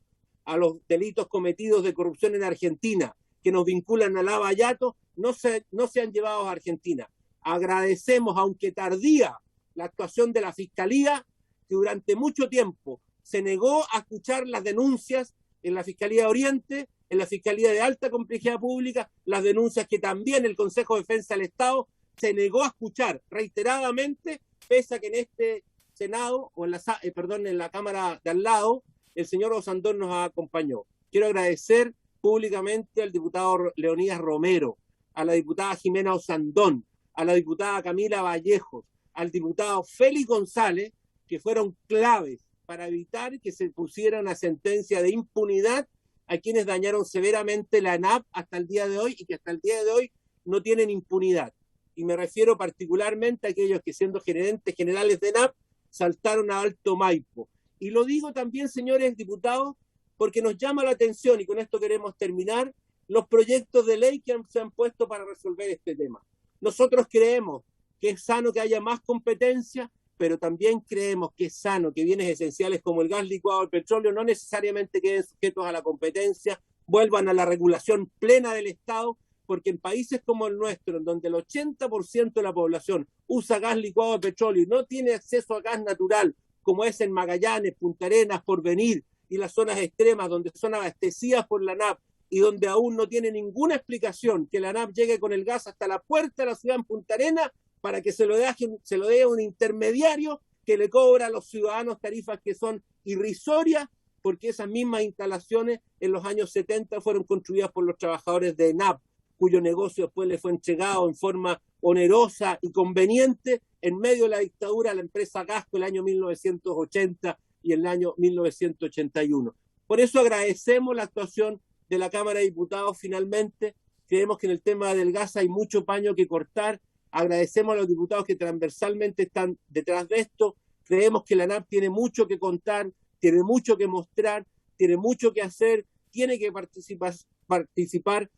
[SPEAKER 4] a los delitos cometidos de corrupción en Argentina, que nos vinculan a Lava Yato, no sean llevados a Argentina. Agradecemos, aunque tardía, la actuación de la Fiscalía, que durante mucho tiempo se negó a escuchar las denuncias en la Fiscalía de Oriente, en la Fiscalía de Alta Complejidad Pública, las denuncias que también el Consejo de Defensa del Estado se negó a escuchar reiteradamente, pese a que en este Senado, o en la Cámara de al lado, el señor Osandón nos acompañó. Quiero agradecer públicamente al diputado Leonidas Romero, a la diputada Jimena Osandón, a la diputada Camila Vallejos, al diputado Félix González, que fueron claves para evitar que se pusiera una sentencia de impunidad a quienes dañaron severamente la ANAP hasta el día de hoy y que hasta el día de hoy no tienen impunidad. Y me refiero particularmente a aquellos que, siendo gerentes generales de ANAP, saltaron a Alto Maipo. Y lo digo también, señores diputados, porque nos llama la atención, y con esto queremos terminar, los proyectos de ley que se han puesto para resolver este tema. Nosotros creemos que es sano que haya más competencia, pero también creemos que es sano que bienes esenciales como el gas licuado, el petróleo, no necesariamente queden sujetos a la competencia, vuelvan a la regulación plena del Estado, porque en países como el nuestro, en donde el 80% de la población usa gas licuado de petróleo y no tiene acceso a gas natural, como es en Magallanes, Punta Arenas, Porvenir y las zonas extremas donde son abastecidas por la ANAP y donde aún no tiene ninguna explicación que la ANAP llegue con el gas hasta la puerta de la ciudad en Punta Arenas para que se lo dé a un intermediario que le cobra a los ciudadanos tarifas que son irrisorias, porque esas mismas instalaciones en los años 70 fueron construidas por los trabajadores de ENAP, cuyo negocio después le fue entregado en forma onerosa y conveniente en medio de la dictadura a la empresa Gasco el año 1980 y el año 1981. Por eso agradecemos la actuación de la Cámara de Diputados finalmente. Creemos que en el tema del gas hay mucho paño que cortar. Agradecemos a los diputados que transversalmente están detrás de esto. Creemos que la ANAP tiene mucho que contar, tiene mucho que mostrar, tiene mucho que hacer, tiene que participar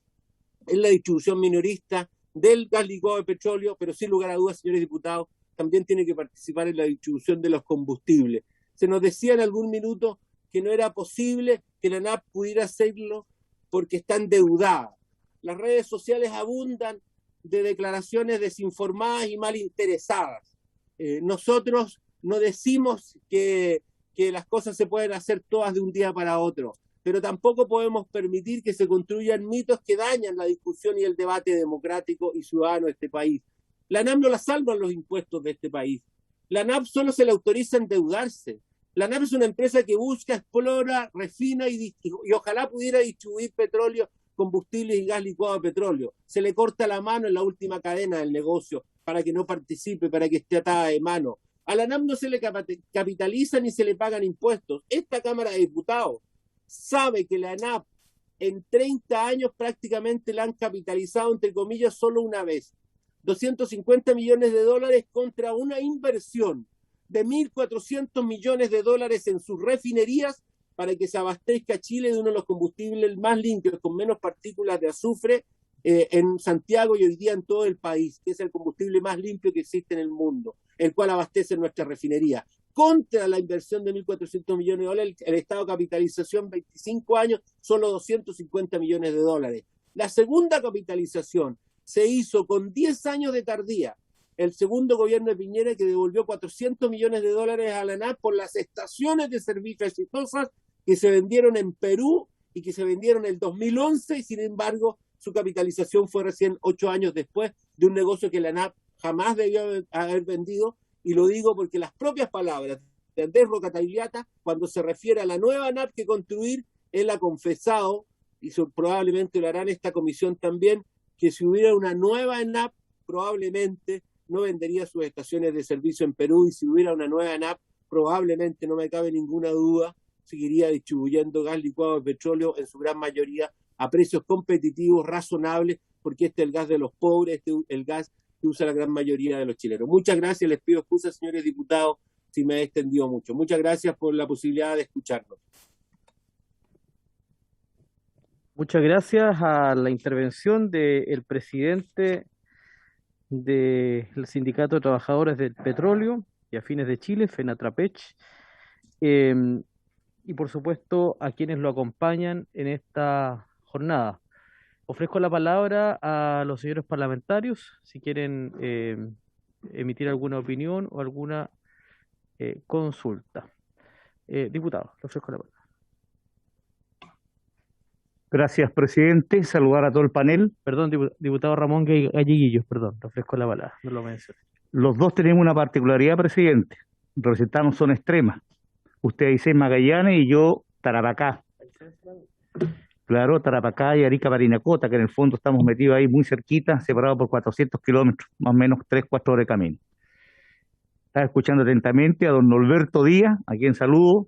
[SPEAKER 4] en la distribución minorista del gas licuado de petróleo, pero sin lugar a dudas, señores diputados, también tiene que participar en la distribución de los combustibles. Se nos decía en algún minuto que no era posible que la ANAP pudiera hacerlo porque está endeudada. Las redes sociales abundan de declaraciones desinformadas y malinteresadas. Nosotros no decimos que las cosas se pueden hacer todas de un día para otro, pero tampoco podemos permitir que se construyan mitos que dañan la discusión y el debate democrático y ciudadano de este país. La ANAP no la salvan los impuestos de este país. La ANAP solo se le autoriza endeudarse. La ANAP es una empresa que busca, explora, refina y ojalá pudiera distribuir petróleo, combustible y gas licuado de petróleo. Se le corta la mano en la última cadena del negocio para que no participe, para que esté atada de mano A la ANAP no se le capitaliza ni se le pagan impuestos. Esta Cámara de Diputados sabe que la ANAP en 30 años prácticamente la han capitalizado, entre comillas, solo una vez. 250 millones de dólares contra una inversión de 1.400 millones de dólares en sus refinerías para que se abastezca Chile de uno de los combustibles más limpios, con menos partículas de azufre en Santiago y hoy día en todo el país, que es el combustible más limpio que existe en el mundo, el cual abastece nuestra refinería. Contra la inversión de 1.400 millones de dólares, el estado de capitalización 25 años, solo 250 millones de dólares. La segunda capitalización se hizo con 10 años de tardía. El segundo gobierno de Piñera, que devolvió 400 millones de dólares a la ANAP por las estaciones de servicio exitosas que se vendieron en Perú y que se vendieron en el 2011, y sin embargo su capitalización fue recién 8 años después de un negocio que la ANAP jamás debió haber vendido. Y lo digo porque las propias palabras de Andrés Rocatagliata, cuando se refiere a la nueva ANAP que construir, él ha confesado, y probablemente lo hará en esta comisión también, que si hubiera una nueva ANAP, probablemente no vendería sus estaciones de servicio en Perú, y si hubiera una nueva ANAP, probablemente, no me cabe ninguna duda, seguiría distribuyendo gas licuado de petróleo en su gran mayoría a precios competitivos, razonables, porque este es el gas de los pobres, este es el gas que usa la gran mayoría de los chilenos. Muchas gracias, les pido excusas, señores diputados, si me he extendido mucho. Muchas gracias por la posibilidad de escucharnos.
[SPEAKER 1] Muchas gracias a la intervención del presidente del Sindicato de Trabajadores del Petróleo y Afines de Chile, FENATRAPECH, y por supuesto a quienes lo acompañan en esta jornada. Ofrezco la palabra a los señores parlamentarios si quieren emitir alguna opinión o alguna consulta. Diputado, le ofrezco la palabra.
[SPEAKER 5] Gracias, presidente. Saludar a todo el panel.
[SPEAKER 1] Perdón, diputado Ramón Galleguillos, perdón, le ofrezco la palabra, no lo mencioné.
[SPEAKER 5] Los dos tenemos una particularidad, presidente. Representamos zona extrema. Usted dice Magallanes y yo Tarapacá. Claro, Tarapacá y Arica Parinacota, que en el fondo estamos metidos ahí muy cerquita, separados por 400 kilómetros, más o menos 3-4 horas de camino. Estaba escuchando atentamente a don Norberto Díaz, a quien saludo,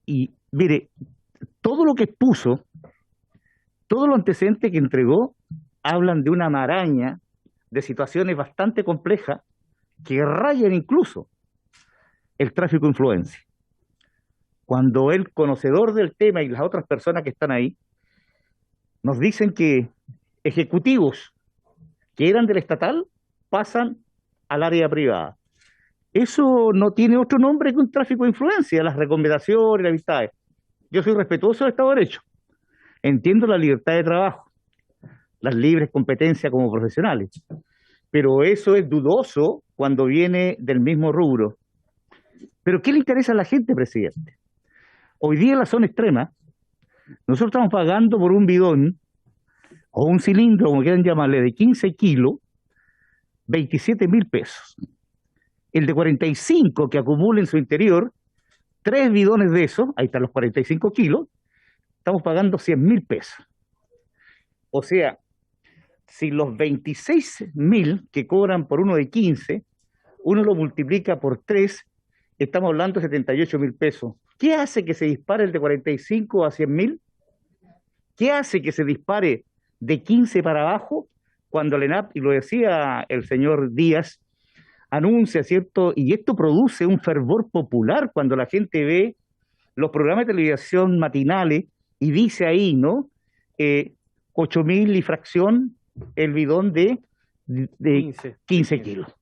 [SPEAKER 5] y mire, todo lo que expuso, todos los antecedentes que entregó, hablan de una maraña de situaciones bastante complejas que rayan incluso el tráfico de influencia. Cuando el conocedor del tema y las otras personas que están ahí nos dicen que ejecutivos que eran del estatal pasan al área privada. Eso no tiene otro nombre que un tráfico de influencia, las recomendaciones, las amistades. Yo soy respetuoso del Estado de Derecho. Entiendo la libertad de trabajo, las libres competencias como profesionales. Pero eso es dudoso cuando viene del mismo rubro. ¿Pero qué le interesa a la gente, presidente? Hoy día en la zona extrema, nosotros estamos pagando por un bidón o un cilindro, como quieran llamarle, de 15 kilos, 27.000 pesos. El de 45 que acumula en su interior, 3 bidones de esos, ahí están los 45 kilos, estamos pagando 100.000 pesos. O sea, si los 26.000 que cobran por uno de 15, uno lo multiplica por 3, estamos hablando de 78.000 pesos. ¿Qué hace que se dispare el de 45 a 100.000? ¿Qué hace que se dispare de 15 para abajo cuando el ENAP, y lo decía el señor Díaz, anuncia, ¿cierto? Y esto produce un fervor popular cuando la gente ve los programas de televisión matinales y dice ahí, ¿no? 8.000 y fracción el bidón de 15 kilos.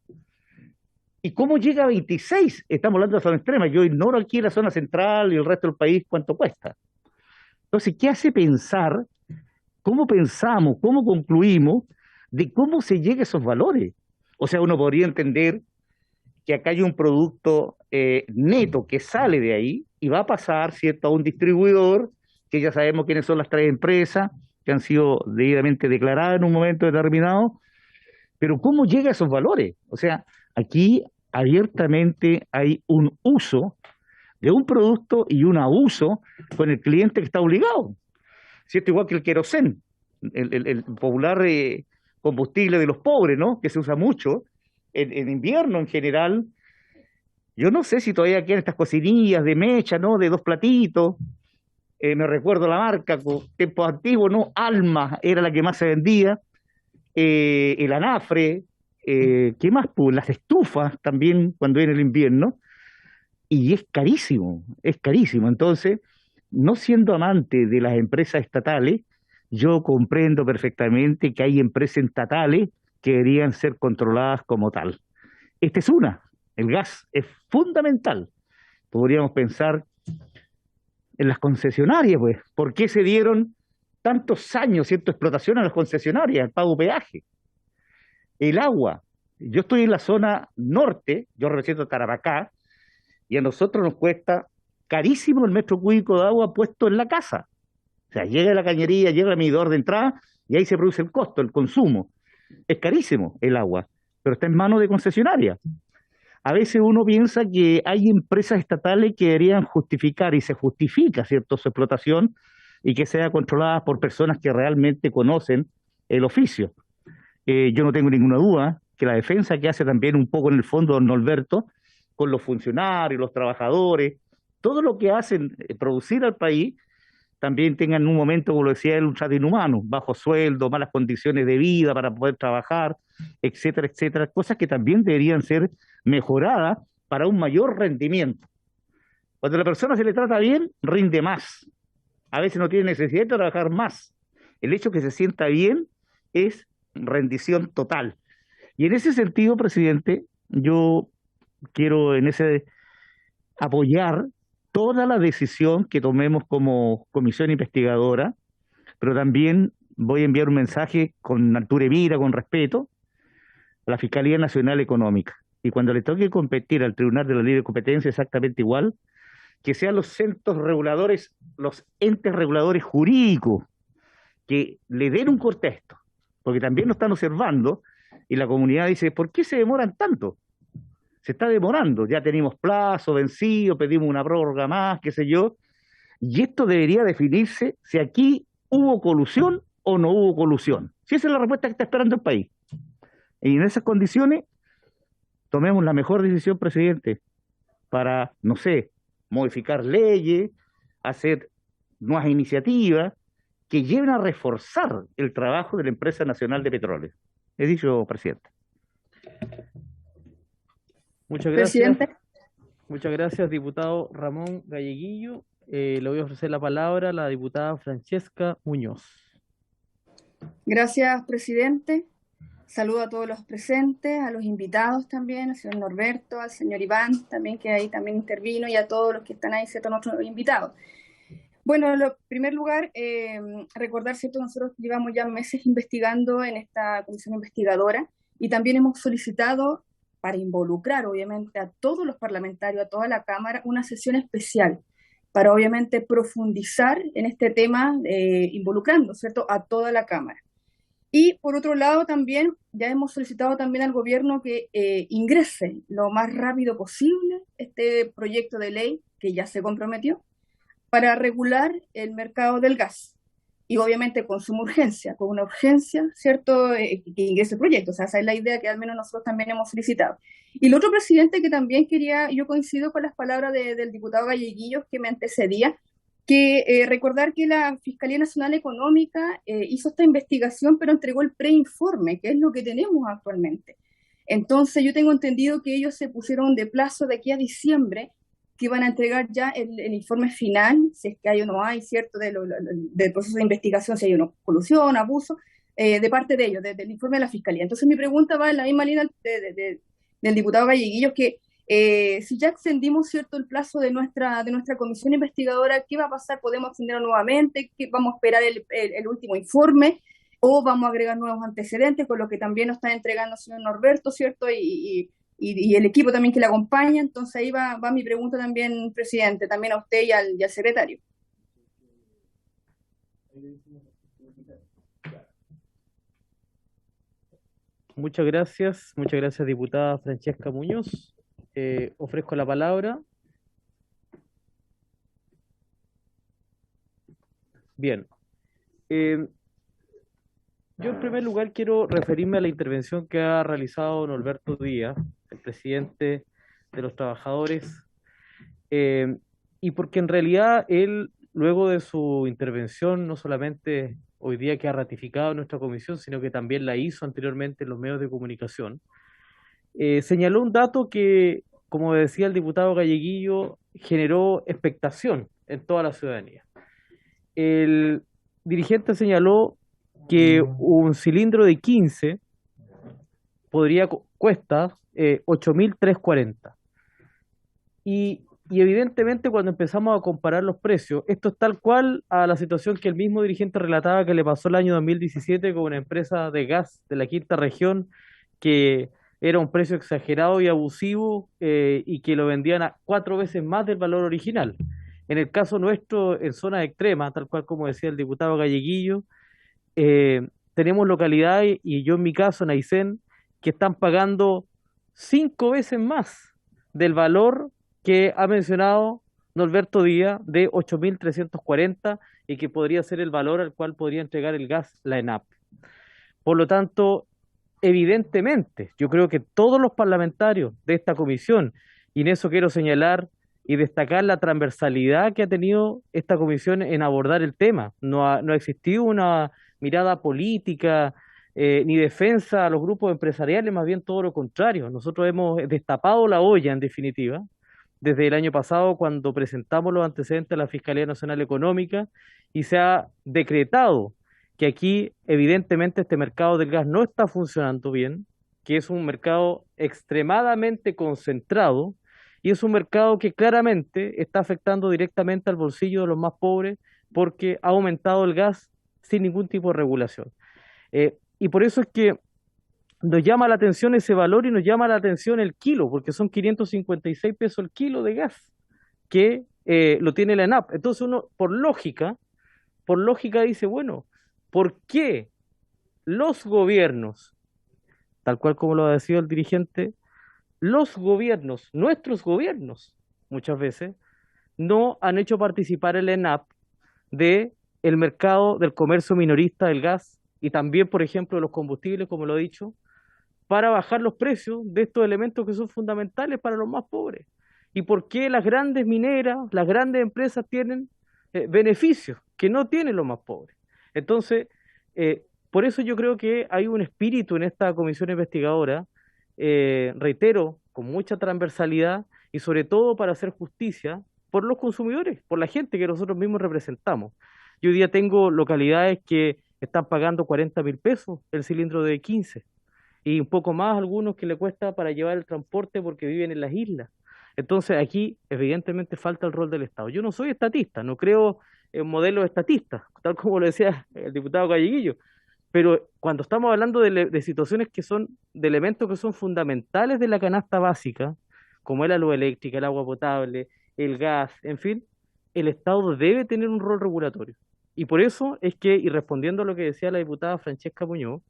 [SPEAKER 5] ¿Y cómo llega a 26? Estamos hablando de zona extrema. Yo ignoro aquí la zona central y el resto del país cuánto cuesta. Entonces, ¿qué hace pensar? ¿Cómo pensamos? ¿Cómo concluimos de cómo se llega a esos valores? O sea, uno podría entender que acá hay un producto neto que sale de ahí y va a pasar, ¿cierto?, a un distribuidor, que ya sabemos quiénes son las 3 empresas que han sido debidamente declaradas en un momento determinado. Pero ¿cómo llega a esos valores? O sea, aquí abiertamente hay un uso de un producto y un abuso con el cliente que está obligado. ¿Cierto? Igual que el querosén, el popular combustible de los pobres, ¿no? Que se usa mucho en invierno en general. Yo no sé si todavía quedan estas cocinillas de mecha, ¿no? De dos platitos. Me recuerdo la marca, con tiempos antiguos, ¿no? Alma era la que más se vendía. El anafre, ¿qué más? Pues las estufas también cuando viene el invierno. Y es carísimo, es carísimo. Entonces, no siendo amante de las empresas estatales, yo comprendo perfectamente que hay empresas estatales que deberían ser controladas como tal. Esta es una, el gas es fundamental. Podríamos pensar en las concesionarias, pues. ¿Por qué se dieron tantos años, cierto, explotación a las concesionarias, el pago peaje? El agua. Yo estoy en la zona norte, yo represento Tarapacá, y a nosotros nos cuesta carísimo el metro cúbico de agua puesto en la casa. O sea, llega a la cañería, llega el medidor de entrada, y ahí se produce el costo, el consumo. Es carísimo el agua, pero está en manos de concesionarias. A veces uno piensa que hay empresas estatales que deberían justificar, y se justifica, ¿cierto?, su explotación y que sea controlada por personas que realmente conocen el oficio. Yo no tengo ninguna duda que la defensa que hace también un poco en el fondo don Norberto, con los funcionarios, los trabajadores, todo lo que hacen producir al país, también tengan en un momento, como lo decía él, un trato inhumano, bajo sueldo, malas condiciones de vida para poder trabajar, etcétera, etcétera, cosas que también deberían ser mejoradas para un mayor rendimiento. Cuando a la persona se le trata bien, rinde más. A veces no tiene necesidad de trabajar más. El hecho de que se sienta bien es rendición total. Y en ese sentido, presidente, yo quiero apoyar toda la decisión que tomemos como comisión investigadora, pero también voy a enviar un mensaje con altura y mira, con respeto, a la Fiscalía Nacional Económica. Y cuando le toque competir al Tribunal de la Libre Competencia exactamente igual, que sean los centros reguladores, los entes reguladores jurídicos, que le den un corte a esto, porque también lo están observando y la comunidad dice, ¿por qué se demoran tanto? Se está demorando, ya tenemos plazo vencido, pedimos una prórroga más, qué sé yo, y esto debería definirse si aquí hubo colusión o no hubo colusión. Si esa es la respuesta que está esperando el país. Y en esas condiciones, tomemos la mejor decisión, presidente, para, no sé, modificar leyes, hacer nuevas iniciativas que lleven a reforzar el trabajo de la Empresa Nacional de Petróleo. He dicho, presidente.
[SPEAKER 1] Muchas gracias.
[SPEAKER 6] Presidente.
[SPEAKER 1] Muchas gracias, diputado Ramón Galleguillo. Le voy a ofrecer la palabra a la diputada Francesca Muñoz.
[SPEAKER 6] Gracias, presidente. Saludo a todos los presentes, a los invitados también, al señor Norberto, al señor Iván también, que ahí también intervino, y a todos los que están ahí, ¿cierto?, nuestros invitados. Bueno, en primer lugar, recordar, ¿cierto?, nosotros llevamos ya meses investigando en esta comisión investigadora y también hemos solicitado, para involucrar obviamente a todos los parlamentarios, a toda la Cámara, una sesión especial para obviamente profundizar en este tema, involucrando, ¿cierto?, a toda la Cámara. Y por otro lado también ya hemos solicitado también al gobierno que ingrese lo más rápido posible este proyecto de ley que ya se comprometió para regular el mercado del gas. Y obviamente con suma urgencia, con una urgencia, ¿cierto?, que ingrese el proyecto. O sea, esa es la idea que al menos nosotros también hemos solicitado. Y el otro, presidente, que también quería, yo coincido con las palabras del diputado Galleguillos que me antecedía, que recordar que la Fiscalía Nacional Económica hizo esta investigación, pero entregó el preinforme, que es lo que tenemos actualmente. Entonces yo tengo entendido que ellos se pusieron de plazo de aquí a diciembre, que van a entregar ya el informe final, si es que hay o no hay, ¿cierto?, del proceso de investigación, si hay una colusión, abuso, de parte de ellos, del informe de la Fiscalía. Entonces mi pregunta va en la misma línea del diputado Galleguillos, que si ya extendimos, ¿cierto?, el plazo de nuestra comisión investigadora, ¿qué va a pasar? ¿Podemos extenderlo nuevamente? ¿Qué, vamos a esperar el último informe? ¿O vamos a agregar nuevos antecedentes, con lo que también nos está entregando el señor Norberto, ¿cierto?, y el equipo también que le acompaña? Entonces ahí va mi pregunta también, presidente, también a usted y al secretario.
[SPEAKER 1] Muchas gracias, diputada Francesca Muñoz. Ofrezco la palabra. Bien. Yo en primer lugar quiero referirme a la intervención que ha realizado don Alberto Díaz, el presidente de los trabajadores, eh, y porque en realidad él, luego de su intervención, no solamente hoy día que ha ratificado nuestra comisión, sino que también la hizo anteriormente en los medios de comunicación, señaló un dato que, como decía el diputado Galleguillo, generó expectación en toda la ciudadanía. El dirigente señaló que un cilindro de 15 cuesta 8.340. Y evidentemente cuando empezamos a comparar los precios, esto es tal cual a la situación que el mismo dirigente relataba que le pasó el año 2017 con una empresa de gas de la quinta región que era un precio exagerado y abusivo, y que lo vendían a 4 veces más del valor original. En el caso nuestro, en zonas extremas, tal cual como decía el diputado Galleguillo, tenemos localidades, y yo en mi caso, en Aysén, que están pagando 5 veces más del valor que ha mencionado Norberto Díaz de 8.340, y que podría ser el valor al cual podría entregar el gas la ENAP. Por lo tanto, evidentemente, yo creo que todos los parlamentarios de esta comisión, y en eso quiero señalar y destacar la transversalidad que ha tenido esta comisión en abordar el tema. No ha existido una mirada política, ni defensa a los grupos empresariales, más bien todo lo contrario. Nosotros hemos destapado la olla, en definitiva, desde el año pasado cuando presentamos los antecedentes a la Fiscalía Nacional Económica, y se ha decretado que aquí evidentemente este mercado del gas no está funcionando bien, que es un mercado extremadamente concentrado, y es un mercado que claramente está afectando directamente al bolsillo de los más pobres, porque ha aumentado el gas sin ningún tipo de regulación. Y por eso es que nos llama la atención ese valor, y nos llama la atención el kilo, porque son 556 pesos el kilo de gas que lo tiene la ENAP. Entonces uno, por lógica dice, bueno, ¿por qué los gobiernos, tal cual como lo ha decidido el dirigente, los gobiernos, nuestros gobiernos, muchas veces, no han hecho participar el ENAP de el mercado del comercio minorista del gas, y también, por ejemplo, de los combustibles, como lo he dicho, para bajar los precios de estos elementos que son fundamentales para los más pobres? ¿Y por qué las grandes mineras, las grandes empresas tienen beneficios que no tienen los más pobres? Entonces, por eso yo creo que hay un espíritu en esta comisión investigadora, reitero, con mucha transversalidad, y sobre todo para hacer justicia por los consumidores, por la gente que nosotros mismos representamos. Yo hoy día tengo localidades que están pagando 40.000 pesos el cilindro de 15, y un poco más algunos que le cuesta para llevar el transporte porque viven en las islas. Entonces aquí evidentemente falta el rol del Estado. Yo no soy estatista, no creo en modelos estatistas, tal como lo decía el diputado Galleguillo, pero cuando estamos hablando de situaciones que son, de elementos que son fundamentales de la canasta básica, como es la luz eléctrica, el agua potable, el gas, en fin, el Estado debe tener un rol regulatorio. Y por eso es que, y respondiendo a lo que decía la diputada Francesca Muñoz,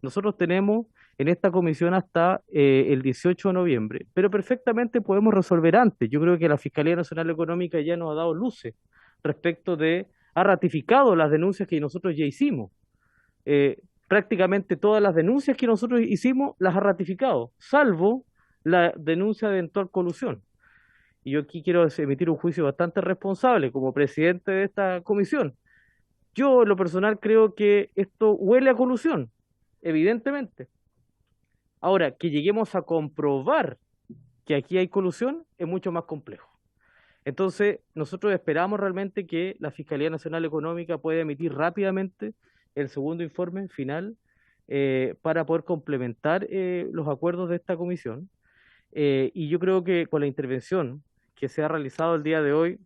[SPEAKER 1] nosotros tenemos en esta comisión hasta el 18 de noviembre, pero perfectamente podemos resolver antes. Yo creo que la Fiscalía Nacional Económica ya nos ha dado luces respecto ha ratificado las denuncias que nosotros ya hicimos. Prácticamente todas las denuncias que nosotros hicimos las ha ratificado, salvo la denuncia de eventual colusión. Y yo aquí quiero emitir un juicio bastante responsable como presidente de esta comisión. Yo, en lo personal, creo que esto huele a colusión, evidentemente. Ahora, que lleguemos a comprobar que aquí hay colusión es mucho más complejo. Entonces, nosotros esperamos realmente que la Fiscalía Nacional Económica pueda emitir rápidamente el segundo informe final, para poder complementar los acuerdos de esta comisión. Y yo creo que con la intervención que se ha realizado el día de hoy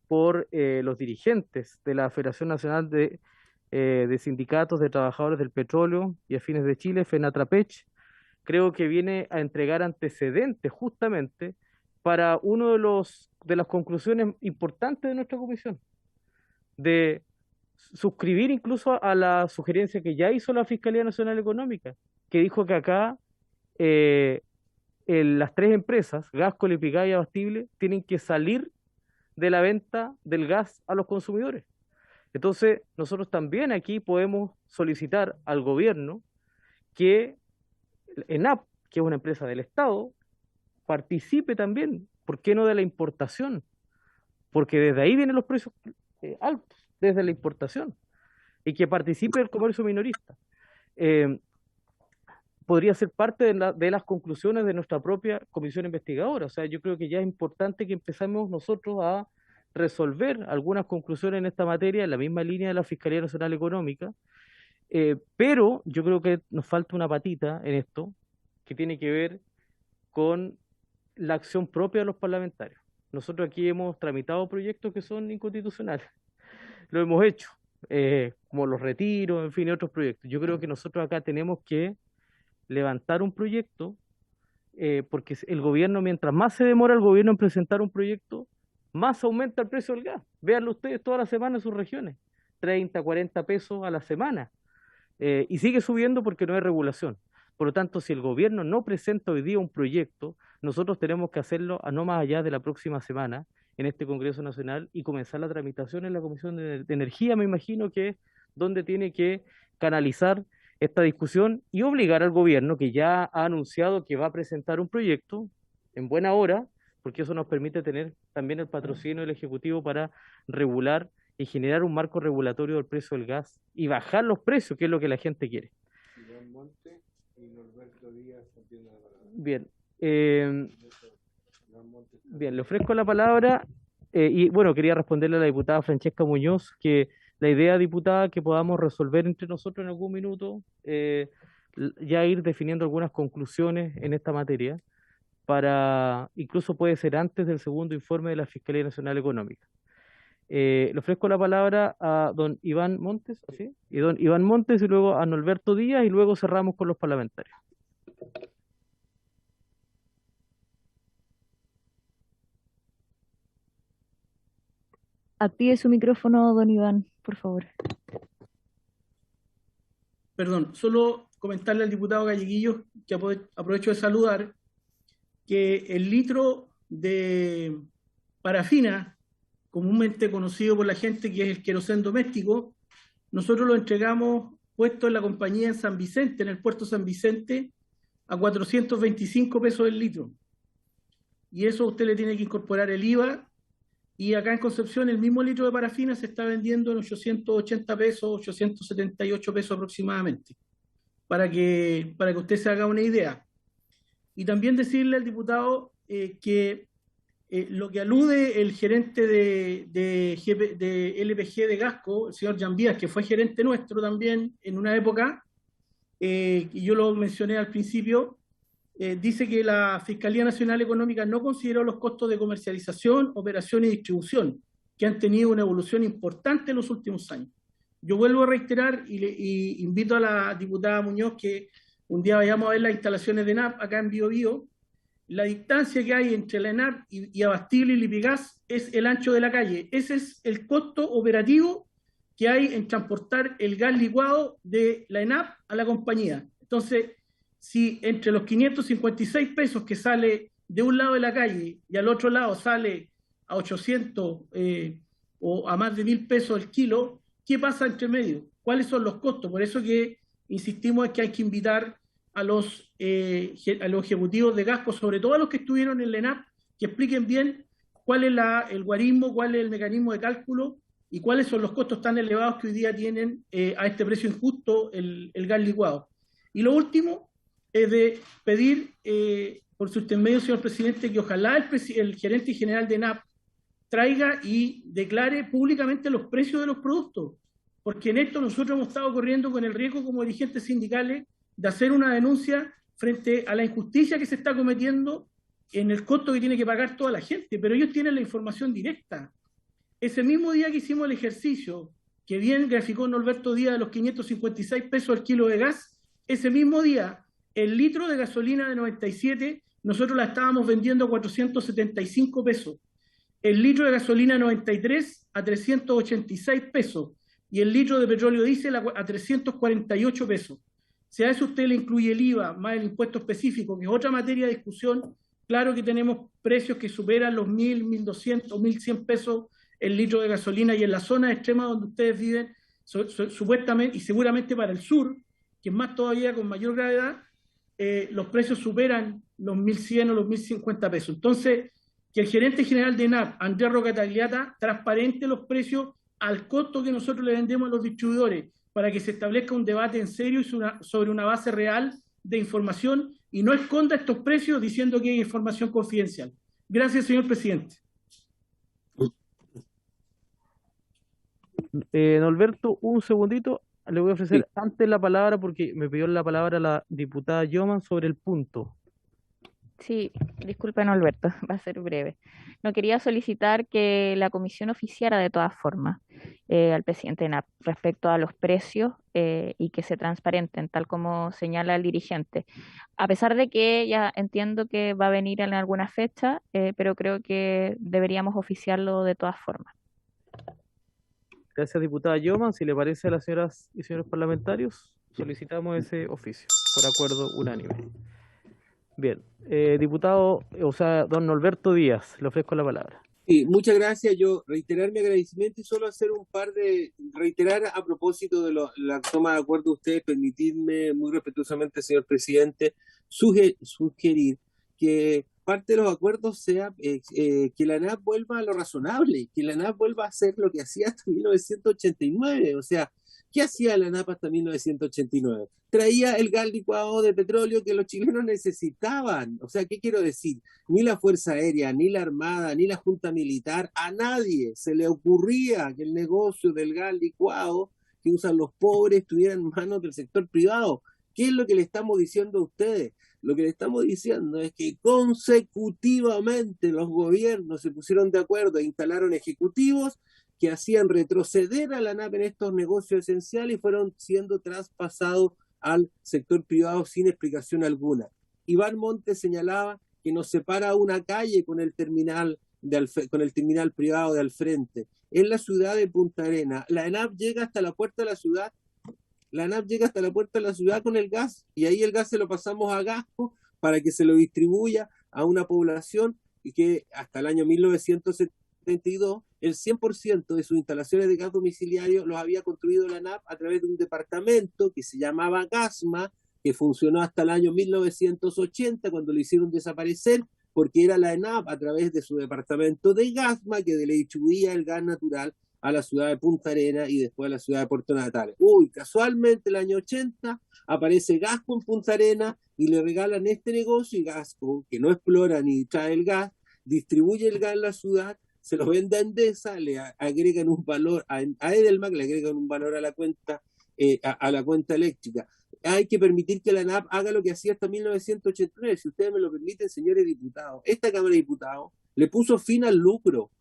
[SPEAKER 1] por los dirigentes de la Federación Nacional de Sindicatos de Trabajadores del Petróleo y Afines de Chile, FENATRAPECH, creo que viene a entregar antecedentes justamente para uno de las conclusiones importantes de nuestra comisión, de suscribir incluso a la sugerencia que ya hizo la Fiscalía Nacional Económica, que dijo que acá las tres empresas, Gasco, Lipigas y Abastible, tienen que salir de la venta del gas a los consumidores. Entonces, nosotros también aquí podemos solicitar al gobierno que ENAP, que es una empresa del Estado, participe también, ¿por qué no de la importación? Porque desde ahí vienen los precios altos, desde la importación, y que participe el comercio minorista. Eh, Podría ser parte de las conclusiones de nuestra propia comisión investigadora. O sea, yo creo que ya es importante que empezamos nosotros a resolver algunas conclusiones en esta materia en la misma línea de la Fiscalía Nacional Económica, pero yo creo que nos falta una patita en esto que tiene que ver con la acción propia de los parlamentarios. Nosotros aquí hemos tramitado proyectos que son inconstitucionales, lo hemos hecho, como los retiros, en fin, y otros proyectos. Yo creo que nosotros acá tenemos que levantar un proyecto, porque el gobierno, mientras más se demora el gobierno en presentar un proyecto, más aumenta el precio del gas. Véanlo ustedes toda la semana en sus regiones, 30, 40 pesos a la semana, y sigue subiendo porque no hay regulación. Por lo tanto, si el gobierno no presenta hoy día un proyecto, nosotros tenemos que hacerlo a no más allá de la próxima semana en este Congreso Nacional y comenzar la tramitación en la Comisión de Energía, me imagino que es donde tiene que canalizar esta discusión y obligar al gobierno, que ya ha anunciado que va a presentar un proyecto en buena hora, porque eso nos permite tener también el patrocinio del Ejecutivo para regular y generar un marco regulatorio del precio del gas y bajar los precios, que es lo que la gente quiere. Bien, bien, le ofrezco la palabra y bueno, quería responderle a la diputada Francesca Muñoz que la idea, diputada, que podamos resolver entre nosotros en algún minuto, ya ir definiendo algunas conclusiones en esta materia, para incluso puede ser antes del segundo informe de la Fiscalía Nacional Económica. Le ofrezco la palabra a don Iván Montes, ¿sí? Y don Iván Montes y luego a Norberto Díaz y luego cerramos con los parlamentarios.
[SPEAKER 7] Active su micrófono, don Iván, por favor.
[SPEAKER 3] Perdón, solo comentarle al diputado Galleguillo, que aprovecho de saludar, que el litro de parafina, comúnmente conocido por la gente que es el querosén doméstico, nosotros lo entregamos puesto en la compañía en San Vicente, en el puerto San Vicente, a 425 pesos el litro. Y eso usted le tiene que incorporar el IVA. Y acá en Concepción el mismo litro de parafina se está vendiendo en 880 pesos, 878 pesos aproximadamente, para que usted se haga una idea. Y también decirle al diputado que lo que alude el gerente de LPG de Gasco, el señor Janvías, que fue gerente nuestro también en una época, y yo lo mencioné al principio, dice que la Fiscalía Nacional Económica no consideró los costos de comercialización, operación y distribución, que han tenido una evolución importante en los últimos años. Yo vuelvo a reiterar y invito a la diputada Muñoz que un día vayamos a ver las instalaciones de ENAP acá en Biobío. La distancia que hay entre la ENAP y Abastible y Lipigas es el ancho de la calle. Ese es el costo operativo que hay en transportar el gas licuado de la ENAP a la compañía. Entonces, si entre los 556 pesos que sale de un lado de la calle y al otro lado sale a 800 o a más de 1.000 pesos el kilo, ¿qué pasa entre medio? ¿Cuáles son los costos? Por eso que insistimos en que hay que invitar a los ejecutivos de Gasco, sobre todo a los que estuvieron en la ENAP, que expliquen bien cuál es el guarismo, cuál es el mecanismo de cálculo y cuáles son los costos tan elevados que hoy día tienen a este precio injusto el gas licuado. Y lo último es de pedir, por su intermedio, señor presidente, que ojalá el gerente general de ENAP traiga y declare públicamente los precios de los productos, porque en esto nosotros hemos estado corriendo con el riesgo como dirigentes sindicales de hacer una denuncia frente a la injusticia que se está cometiendo en el costo que tiene que pagar toda la gente, pero ellos tienen la información directa. Ese mismo día que hicimos el ejercicio, que bien graficó Norberto Díaz de los 556 pesos al kilo de gas, ese mismo día el litro de gasolina de 97 nosotros la estábamos vendiendo a 475 pesos, el litro de gasolina 93 a 386 pesos y el litro de petróleo diésel a 348 pesos. Si a eso usted le incluye el IVA más el impuesto específico, que es otra materia de discusión, claro que tenemos precios que superan los 1.000, 1.200, 1.100 pesos el litro de gasolina, y en la zona extrema donde ustedes viven, supuestamente y seguramente para el sur, que es más todavía con mayor gravedad, los precios superan los 1.100 o los 1.050 pesos. Entonces, que el gerente general de ENAP, Andrés Rocatagliata, transparente los precios al costo que nosotros le vendemos a los distribuidores, para que se establezca un debate en serio y sobre una base real de información, y no esconda estos precios diciendo que hay información confidencial. Gracias, señor presidente.
[SPEAKER 1] Norberto, un segundito, le voy a ofrecer antes la palabra porque me pidió la palabra la diputada Yoman sobre el punto.
[SPEAKER 7] Sí, disculpen, Alberto, va a ser breve. No quería solicitar que la comisión oficiara de todas formas al presidente ENAP respecto a los precios y que se transparenten, tal como señala el dirigente. A pesar de que ya entiendo que va a venir en alguna fecha, pero creo que deberíamos oficiarlo de todas formas.
[SPEAKER 1] Gracias, diputada Yoman. Si le parece a las señoras y señores parlamentarios, solicitamos ese oficio por acuerdo unánime. Bien, diputado, don Norberto Díaz, le ofrezco la palabra.
[SPEAKER 4] Sí, muchas gracias. Yo reiterar mi agradecimiento y solo hacer reiterar a propósito de la toma de acuerdo de ustedes, permitirme muy respetuosamente, señor presidente, sugerir que parte de los acuerdos sea que la ANAP vuelva a lo razonable, que la ANAP vuelva a hacer lo que hacía hasta 1989, o sea, ¿qué hacía la ANAP hasta 1989? Traía el gas licuado de petróleo que los chilenos necesitaban. O sea, ¿qué quiero decir? Ni la Fuerza Aérea, ni la Armada, ni la Junta Militar, a nadie se le ocurría que el negocio del gas licuado que usan los pobres estuviera en manos del sector privado. ¿Qué es lo que le estamos diciendo a ustedes? Lo que le estamos diciendo es que consecutivamente los gobiernos se pusieron de acuerdo e instalaron ejecutivos que hacían retroceder a la ANAP en estos negocios esenciales y fueron siendo traspasados al sector privado sin explicación alguna. Iván Montes señalaba que nos separa una calle con el terminal privado de al frente. En la ciudad de Punta Arenas, la ANAP llega hasta la puerta de la ciudad. La ANAP llega hasta la puerta de la ciudad con el gas, y ahí el gas se lo pasamos a Gasco para que se lo distribuya a una población y que hasta el año 1972 el 100% de sus instalaciones de gas domiciliario los había construido la ANAP a través de un departamento que se llamaba Gasma, que funcionó hasta el año 1980, cuando lo hicieron desaparecer, porque era la ANAP a través de su departamento de Gasma que le distribuía el gas natural a la ciudad de Punta Arenas y después a la ciudad de Puerto Natales. Casualmente el año 80 aparece Gasco en Punta Arenas y le regalan este negocio, y Gasco, que no explora ni trae el gas, distribuye el gas en la ciudad, se lo vende a Endesa, le agregan un valor a Edelmac, le agregan un valor a la cuenta eléctrica. Hay que permitir que la ANAP haga lo que hacía hasta 1989, si ustedes me lo permiten, señores diputados. Esta Cámara de Diputados le puso fin al lucro.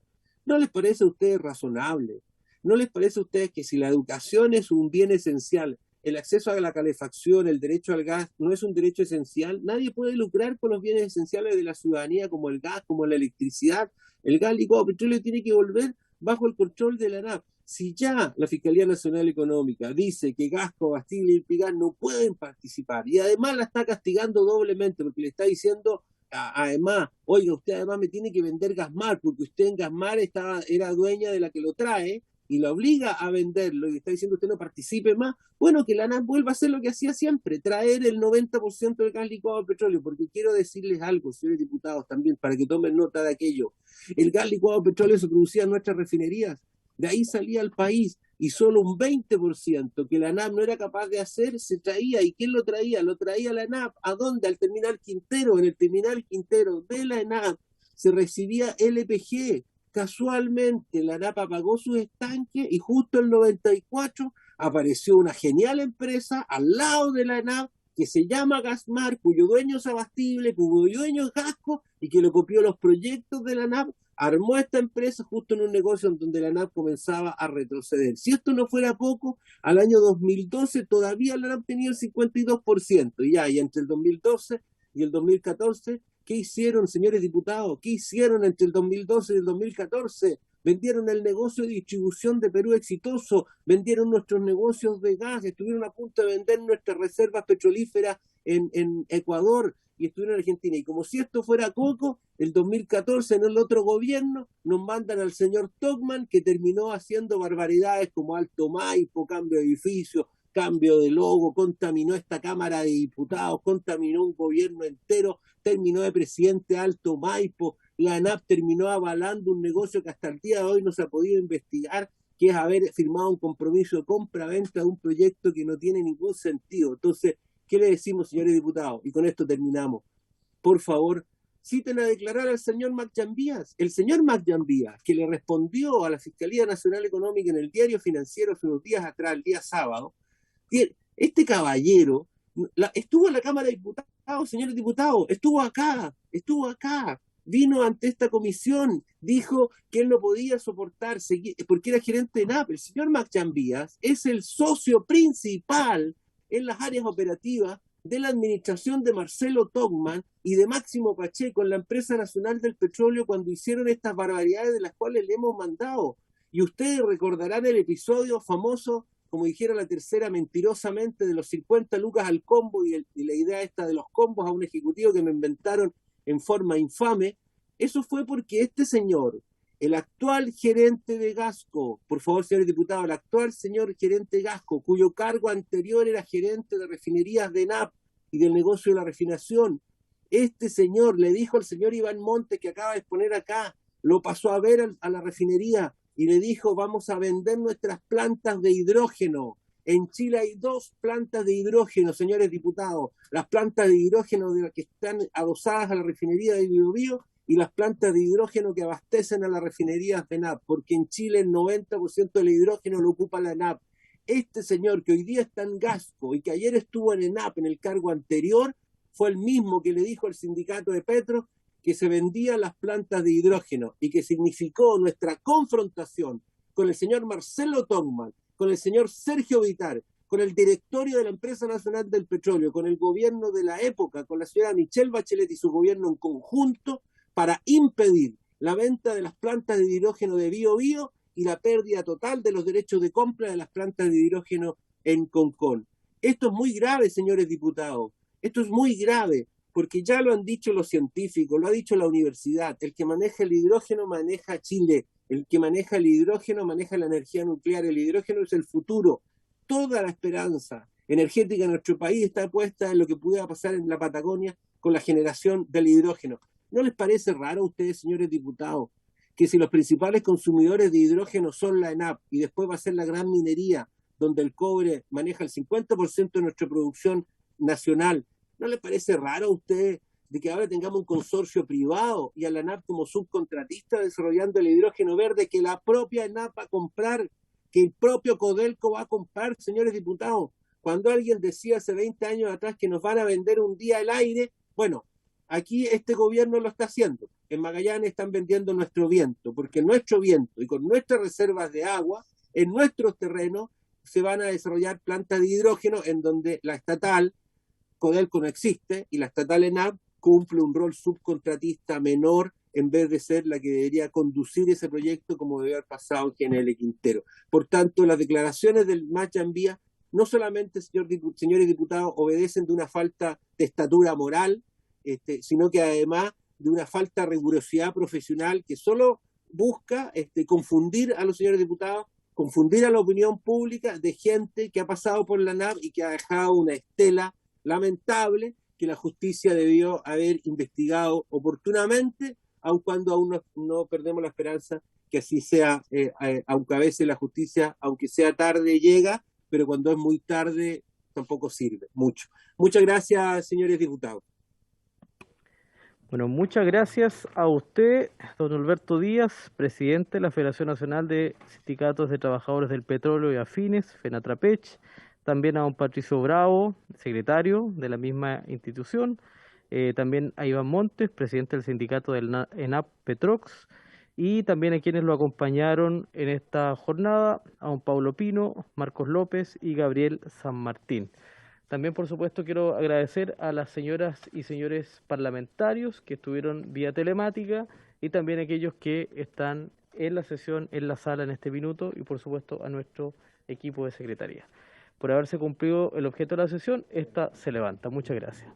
[SPEAKER 4] ¿No les parece a ustedes razonable? ¿No les parece a ustedes que si la educación es un bien esencial, el acceso a la calefacción, el derecho al gas no es un derecho esencial? Nadie puede lucrar con los bienes esenciales de la ciudadanía, como el gas, como la electricidad. El gas licuado petróleo tiene que volver bajo el control de la ANAP. Si ya la Fiscalía Nacional Económica dice que Gasco, Bastille y Pigar no pueden participar, y además la está castigando doblemente porque le está diciendo, además, oiga, usted además me tiene que vender Gasmar, porque usted en Gasmar era dueña de la que lo trae, y la obliga a venderlo, y está diciendo usted no participe más, bueno, que la ANAP vuelva a hacer lo que hacía siempre, traer el 90% del gas licuado de petróleo, porque quiero decirles algo, señores diputados, también, para que tomen nota de aquello. El gas licuado de petróleo se producía en nuestras refinerías, de ahí salía al país, y solo un 20% que la ANAP no era capaz de hacer se traía. ¿Y quién lo traía? Lo traía la ANAP. ¿A dónde? Al terminal Quintero. En el terminal Quintero de la ANAP se recibía LPG. Casualmente la ANAP apagó sus estanques y justo en el 94 apareció una genial empresa al lado de la ANAP que se llama Gasmar, cuyo dueño es Abastible, cuyo dueño es Gasco, y que lo copió los proyectos de la ANAP, armó esta empresa justo en un negocio en donde la ANAP comenzaba a retroceder. Si esto no fuera poco, al año 2012 todavía la ANAP tenía el 52%, y entre el 2012 y el 2014, ¿qué hicieron, señores diputados? ¿Qué hicieron entre el 2012 y el 2014? Vendieron el negocio de distribución de Perú exitoso, vendieron nuestros negocios de gas, estuvieron a punto de vender nuestras reservas petrolíferas en Ecuador, y estuvieron en Argentina. Y como si esto fuera poco, el 2014 en el otro gobierno nos mandan al señor Togman, que terminó haciendo barbaridades como Alto Maipo, cambio de edificio, cambio de logo, contaminó esta Cámara de Diputados, contaminó un gobierno entero, terminó de presidente Alto Maipo, la ANAP terminó avalando un negocio que hasta el día de hoy no se ha podido investigar, que es haber firmado un compromiso de compra-venta de un proyecto que no tiene ningún sentido. Entonces, ¿qué le decimos, señores diputados? Y con esto terminamos. Por favor, citen a declarar al señor Macjambías. El señor Macjambías, que le respondió a la Fiscalía Nacional Económica en el Diario Financiero hace unos días atrás, el día sábado, este caballero estuvo en la Cámara de Diputados, señores diputados, estuvo acá, vino ante esta comisión, dijo que él no podía soportar seguir, porque era gerente de NAP. El señor Macjambías es el socio principal en las áreas operativas de la administración de Marcelo Togman y de Máximo Pacheco en la Empresa Nacional del Petróleo cuando hicieron estas barbaridades de las cuales le hemos mandado. Y ustedes recordarán el episodio famoso, como dijera la tercera mentirosamente, de los 50 lucas al combo y la idea esta de los combos a un ejecutivo que me inventaron en forma infame. Eso fue porque este señor, el actual gerente de Gasco, por favor, señores diputados, el actual señor gerente de Gasco, cuyo cargo anterior era gerente de refinerías de NAP y del negocio de la refinación, este señor le dijo al señor Iván Montes, que acaba de exponer acá, lo pasó a ver a la refinería y le dijo: vamos a vender nuestras plantas de hidrógeno. En Chile hay 2 plantas de hidrógeno, señores diputados, las plantas de hidrógeno que están adosadas a la refinería de Biobío y las plantas de hidrógeno que abastecen a las refinerías de NAP, porque en Chile el 90% del hidrógeno lo ocupa la NAP. Este señor que hoy día está en Gasco y que ayer estuvo en ENAP en el cargo anterior, fue el mismo que le dijo al sindicato de Petro que se vendían las plantas de hidrógeno y que significó nuestra confrontación con el señor Marcelo Togman, con el señor Sergio Vitar, con el directorio de la Empresa Nacional del Petróleo, con el gobierno de la época, con la señora Michelle Bachelet y su gobierno en conjunto, para impedir la venta de las plantas de hidrógeno de Biobío y la pérdida total de los derechos de compra de las plantas de hidrógeno en Concón. Esto es muy grave, señores diputados, esto es muy grave, porque ya lo han dicho los científicos, lo ha dicho la universidad: el que maneja el hidrógeno maneja Chile, el que maneja el hidrógeno maneja la energía nuclear, el hidrógeno es el futuro. Toda la esperanza energética de nuestro país está puesta en lo que pudiera pasar en la Patagonia con la generación del hidrógeno. ¿No les parece raro a ustedes, señores diputados, que si los principales consumidores de hidrógeno son la ENAP y después va a ser la gran minería, donde el cobre maneja el 50% de nuestra producción nacional, ¿no les parece raro a ustedes de que ahora tengamos un consorcio privado y a la ENAP como subcontratista desarrollando el hidrógeno verde que la propia ENAP va a comprar, que el propio Codelco va a comprar, señores diputados? Cuando alguien decía hace 20 años atrás que nos van a vender un día el aire, bueno, aquí este gobierno lo está haciendo. En Magallanes están vendiendo nuestro viento, porque nuestro viento y con nuestras reservas de agua, en nuestros terrenos, se van a desarrollar plantas de hidrógeno en donde la estatal, Codelco, no existe, y la estatal ENAP cumple un rol subcontratista menor en vez de ser la que debería conducir ese proyecto como debe haber pasado en GNL Quintero. Por tanto, las declaraciones del Macjambías no solamente, señores diputados, obedecen de una falta de estatura moral, sino que además de una falta de rigurosidad profesional que solo busca confundir a los señores diputados, confundir a la opinión pública de gente que ha pasado por la NAP y que ha dejado una estela lamentable que la justicia debió haber investigado oportunamente, aun cuando aún no perdemos la esperanza que así sea, aunque a veces la justicia, aunque sea tarde, llega, pero cuando es muy tarde tampoco sirve mucho. Muchas gracias, señores diputados.
[SPEAKER 1] Bueno, muchas gracias a usted, don Alberto Díaz, presidente de la Federación Nacional de Sindicatos de Trabajadores del Petróleo y Afines, FENATRAPECH, también a don Patricio Bravo, secretario de la misma institución, también a Iván Montes, presidente del sindicato del ENAP Petrox, y también a quienes lo acompañaron en esta jornada, a don Pablo Pino, Marcos López y Gabriel San Martín. También, por supuesto, quiero agradecer a las señoras y señores parlamentarios que estuvieron vía telemática y también a aquellos que están en la sesión, en la sala en este minuto, y por supuesto a nuestro equipo de secretaría. Por haberse cumplido el objeto de la sesión, esta se levanta. Muchas gracias.